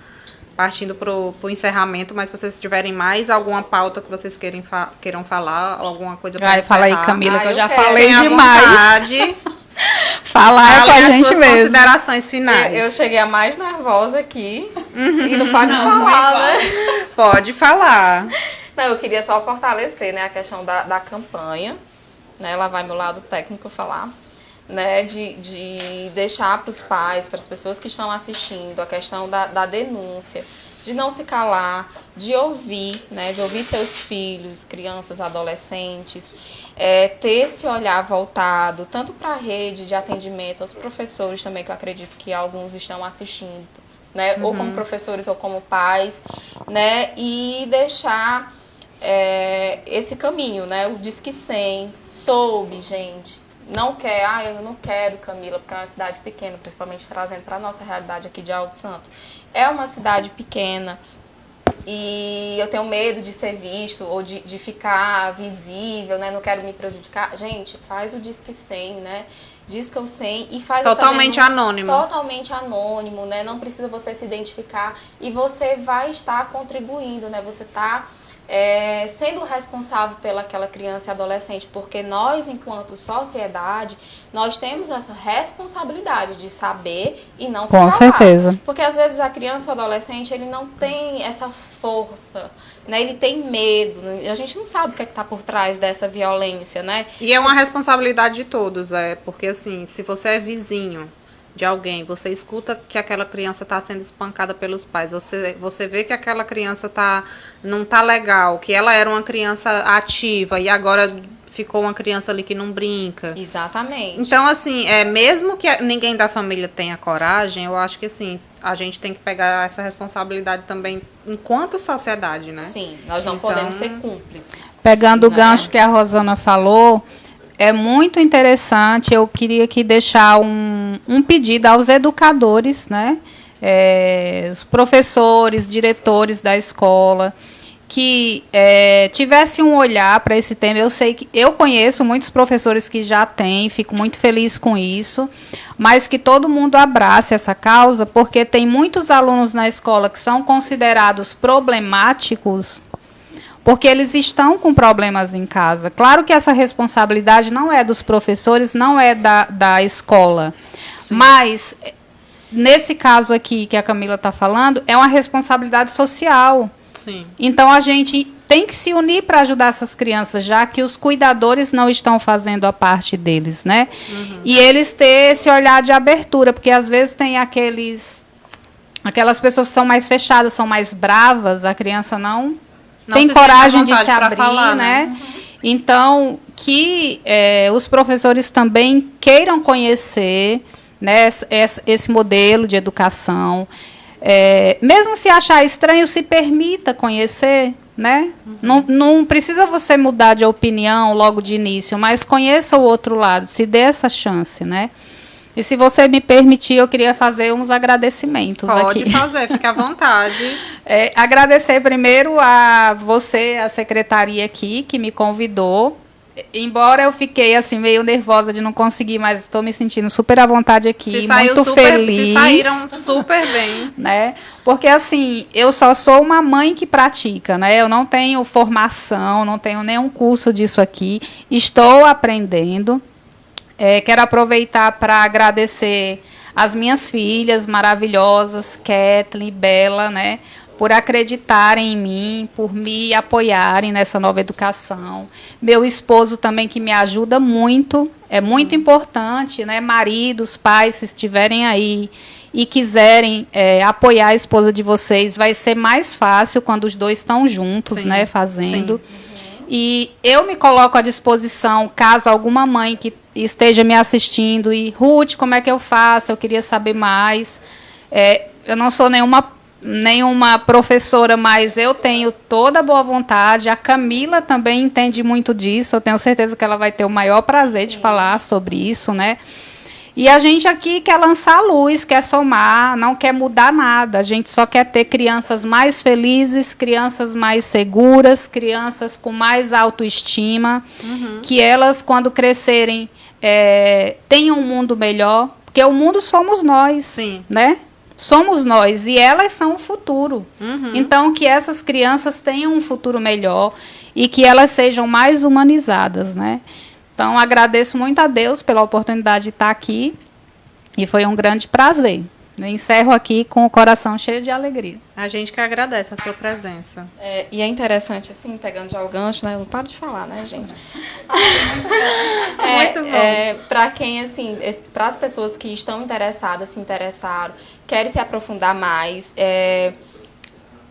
partindo para o encerramento, mas se vocês tiverem mais alguma pauta que vocês queiram falar, alguma coisa para Vai, fala aí, Camila, que eu eu já quero. falei Tenha demais. vontade. Falar é com a Falem as gente suas mesmo. considerações finais. Eu cheguei a mais nervosa aqui e não pode falar, né? Pode falar. Não, eu queria só fortalecer, né, a questão da campanha, né? Lá vai meu lado técnico falar, né? De deixar para os pais, para as pessoas que estão assistindo, a questão da denúncia, de não se calar, de ouvir, né? De ouvir seus filhos, crianças, adolescentes, ter esse olhar voltado tanto para a rede de atendimento, aos professores também, que eu acredito que alguns estão assistindo, né? Ou como professores ou como pais, né? E deixar esse caminho, né? O Disque 100, soube, gente. Não quer, eu não quero, Camila, porque é uma cidade pequena, principalmente trazendo para a nossa realidade aqui de Alto Santo. É uma cidade pequena e eu tenho medo de ser visto ou de ficar visível, né? Não quero me prejudicar. Gente, faz o Disque 100, né? Disca o 100 e faz Totalmente essa denúncia anônimo. totalmente anônimo, né? Não precisa você se identificar e você vai estar contribuindo, né? Você está sendo responsável pelaquela criança e adolescente, porque nós, enquanto sociedade, nós temos essa responsabilidade de saber e não se calar. Com certeza. Porque às vezes a criança ou adolescente, ele não tem essa força, né? Ele tem medo, a gente não sabe o que está por trás dessa violência, né? E é uma responsabilidade de todos, porque assim, se você é vizinho de alguém, você escuta que aquela criança está sendo espancada pelos pais, você vê que aquela criança não tá legal, que ela era uma criança ativa e agora ficou uma criança ali que não brinca. Exatamente. Então, assim, mesmo que ninguém da família tenha coragem, eu acho que assim, a gente tem que pegar essa responsabilidade também enquanto sociedade, né? Sim, nós não Então, podemos ser cúmplices. Pegando o Né? gancho que a Rosana falou, é muito interessante. Eu queria aqui deixar um pedido aos educadores, né? Os professores, diretores da escola, que tivessem um olhar para esse tema. Eu sei que eu conheço muitos professores que já têm, fico muito feliz com isso, mas que todo mundo abrace essa causa, porque tem muitos alunos na escola que são considerados problemáticos, porque eles estão com problemas em casa. Claro que essa responsabilidade não é dos professores, não é da escola. Sim. Mas, nesse caso aqui que a Camila está falando, é uma responsabilidade social. Sim. Então, a gente tem que se unir para ajudar essas crianças, já que os cuidadores não estão fazendo a parte deles, né? Uhum. E eles ter esse olhar de abertura, porque às vezes tem aquelas pessoas que são mais fechadas, são mais bravas, a criança não tem coragem de se abrir, falar, né? Uhum. Então, que os professores também queiram conhecer, né, esse modelo de educação. Mesmo se achar estranho, se permita conhecer, né? Uhum. Não precisa você mudar de opinião logo de início, mas conheça o outro lado, se dê essa chance, né? E se você me permitir, eu queria fazer uns agradecimentos aqui. Pode fazer, fique à vontade. Agradecer primeiro a você, a secretaria aqui, que me convidou. embora eu fiquei assim meio nervosa de não conseguir, mas estou me sentindo super à vontade aqui, muito feliz. Se saíram super bem, né? Porque assim, eu só sou uma mãe que pratica, né? Eu não tenho formação, não tenho nenhum curso disso aqui. Estou aprendendo. Quero aproveitar para agradecer as minhas filhas maravilhosas, Kathleen e Bela, né? Por acreditarem em mim, por me apoiarem nessa nova educação. Meu esposo também, que me ajuda muito, é muito importante, né? Maridos, pais, se estiverem aí e quiserem apoiar a esposa de vocês, vai ser mais fácil quando os dois estão juntos, né? Fazendo. Sim. E eu me coloco à disposição, caso alguma mãe que esteja me assistindo e, Ruth, como é que eu faço? Eu queria saber mais. Eu não sou nenhuma professora, mas eu tenho toda a boa vontade. A Camila também entende muito disso. Eu tenho certeza que ela vai ter o maior prazer de falar sobre isso, né? E a gente aqui quer lançar a luz, quer somar, não quer mudar nada. A gente só quer ter crianças mais felizes, crianças mais seguras, crianças com mais autoestima, que elas, quando crescerem, tenham um mundo melhor, porque o mundo somos nós, né? Somos nós e elas são o futuro. Então, que essas crianças tenham um futuro melhor e que elas sejam mais humanizadas, né? Então, agradeço muito a Deus pela oportunidade de estar aqui e foi um grande prazer. Encerro aqui com o coração cheio de alegria. A gente que agradece a sua presença. E é interessante, assim, pegando já o gancho, né? Eu não paro de falar, né, gente? Muito bom. Para quem, assim, para as pessoas que estão interessadas, se interessaram, querem se aprofundar mais,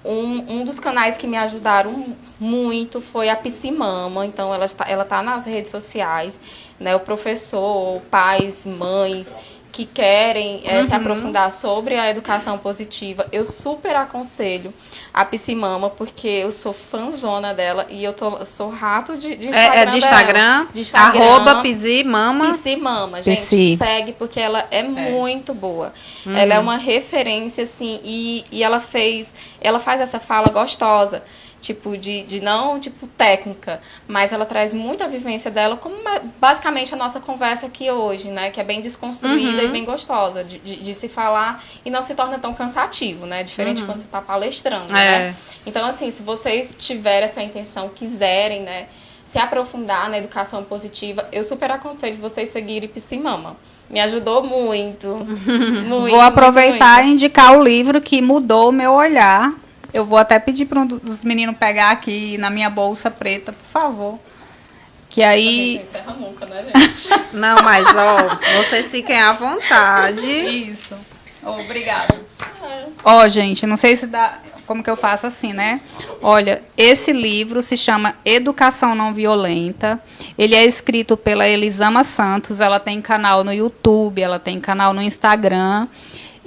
um dos canais que me ajudaram muito foi a Psimama. Então, ela tá nas redes sociais, né? O professor, pais, mães que querem se aprofundar sobre a educação positiva, eu super aconselho a Psimama, porque eu sou fãzona dela e eu sou rato de Instagram. De Instagram. @Psimama. Psimama, gente, segue, porque ela é muito boa. Ela é uma referência, assim, e ela faz essa fala gostosa. Tipo, não, tipo, técnica, mas ela traz muita vivência dela, como basicamente a nossa conversa aqui hoje, né? Que é bem desconstruída e bem gostosa de se falar e não se torna tão cansativo, né? Diferente quando você está palestrando, né? Então, assim, se vocês tiverem essa intenção, quiserem, né, se aprofundar na educação positiva, eu super aconselho vocês seguirem Psimama. Me ajudou muito. Vou aproveitar e indicar o livro que mudou o meu olhar. Eu vou até pedir para um dos meninos pegar aqui na minha bolsa preta, por favor. Que aí... A gente não encerra nunca, né, gente? Não, mas, vocês fiquem à vontade. Isso. Obrigada. Gente, não sei se dá... Como que eu faço assim, né? Olha, esse livro se chama Educação Não Violenta. Ele é escrito pela Elisama Santos. Ela tem canal no YouTube, ela tem canal no Instagram.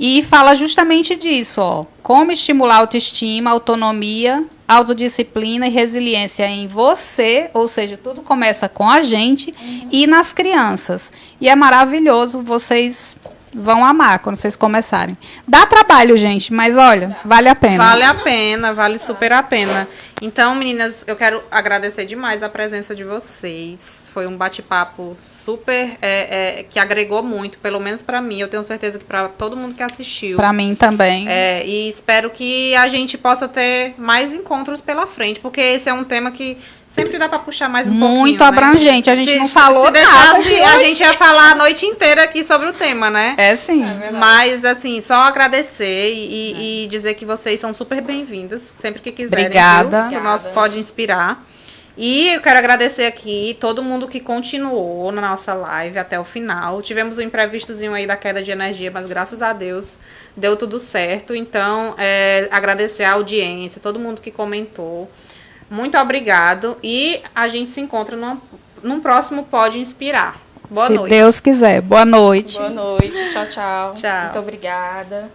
E fala justamente disso, como estimular a autoestima, autonomia, autodisciplina e resiliência em você, ou seja, tudo começa com a gente e nas crianças. E é maravilhoso, vocês vão amar quando vocês começarem. Dá trabalho, gente, mas olha, vale a pena. Vale a pena, vale super a pena. Então, meninas, eu quero agradecer demais a presença de vocês. Foi um bate-papo super, que agregou muito, pelo menos para mim. Eu tenho certeza que para todo mundo que assistiu. Para mim também. E espero que a gente possa ter mais encontros pela frente, porque esse é um tema que sempre dá para puxar mais um pouquinho. Muito abrangente, a gente não falou nada. A gente ia falar a noite inteira aqui sobre o tema, né? Sim. Mas, assim, só agradecer e dizer que vocês são super bem-vindas, sempre que quiserem. Obrigada. Viu? O nosso Pode Inspirar. E eu quero agradecer aqui todo mundo que continuou na nossa live até o final. Tivemos um imprevistozinho aí da queda de energia, mas graças a Deus deu tudo certo. Então, agradecer a audiência, todo mundo que comentou. Muito obrigado. E a gente se encontra num próximo Pode Inspirar. Boa noite. Se Deus quiser. Boa noite. Boa noite. Tchau, tchau. Tchau. Muito obrigada.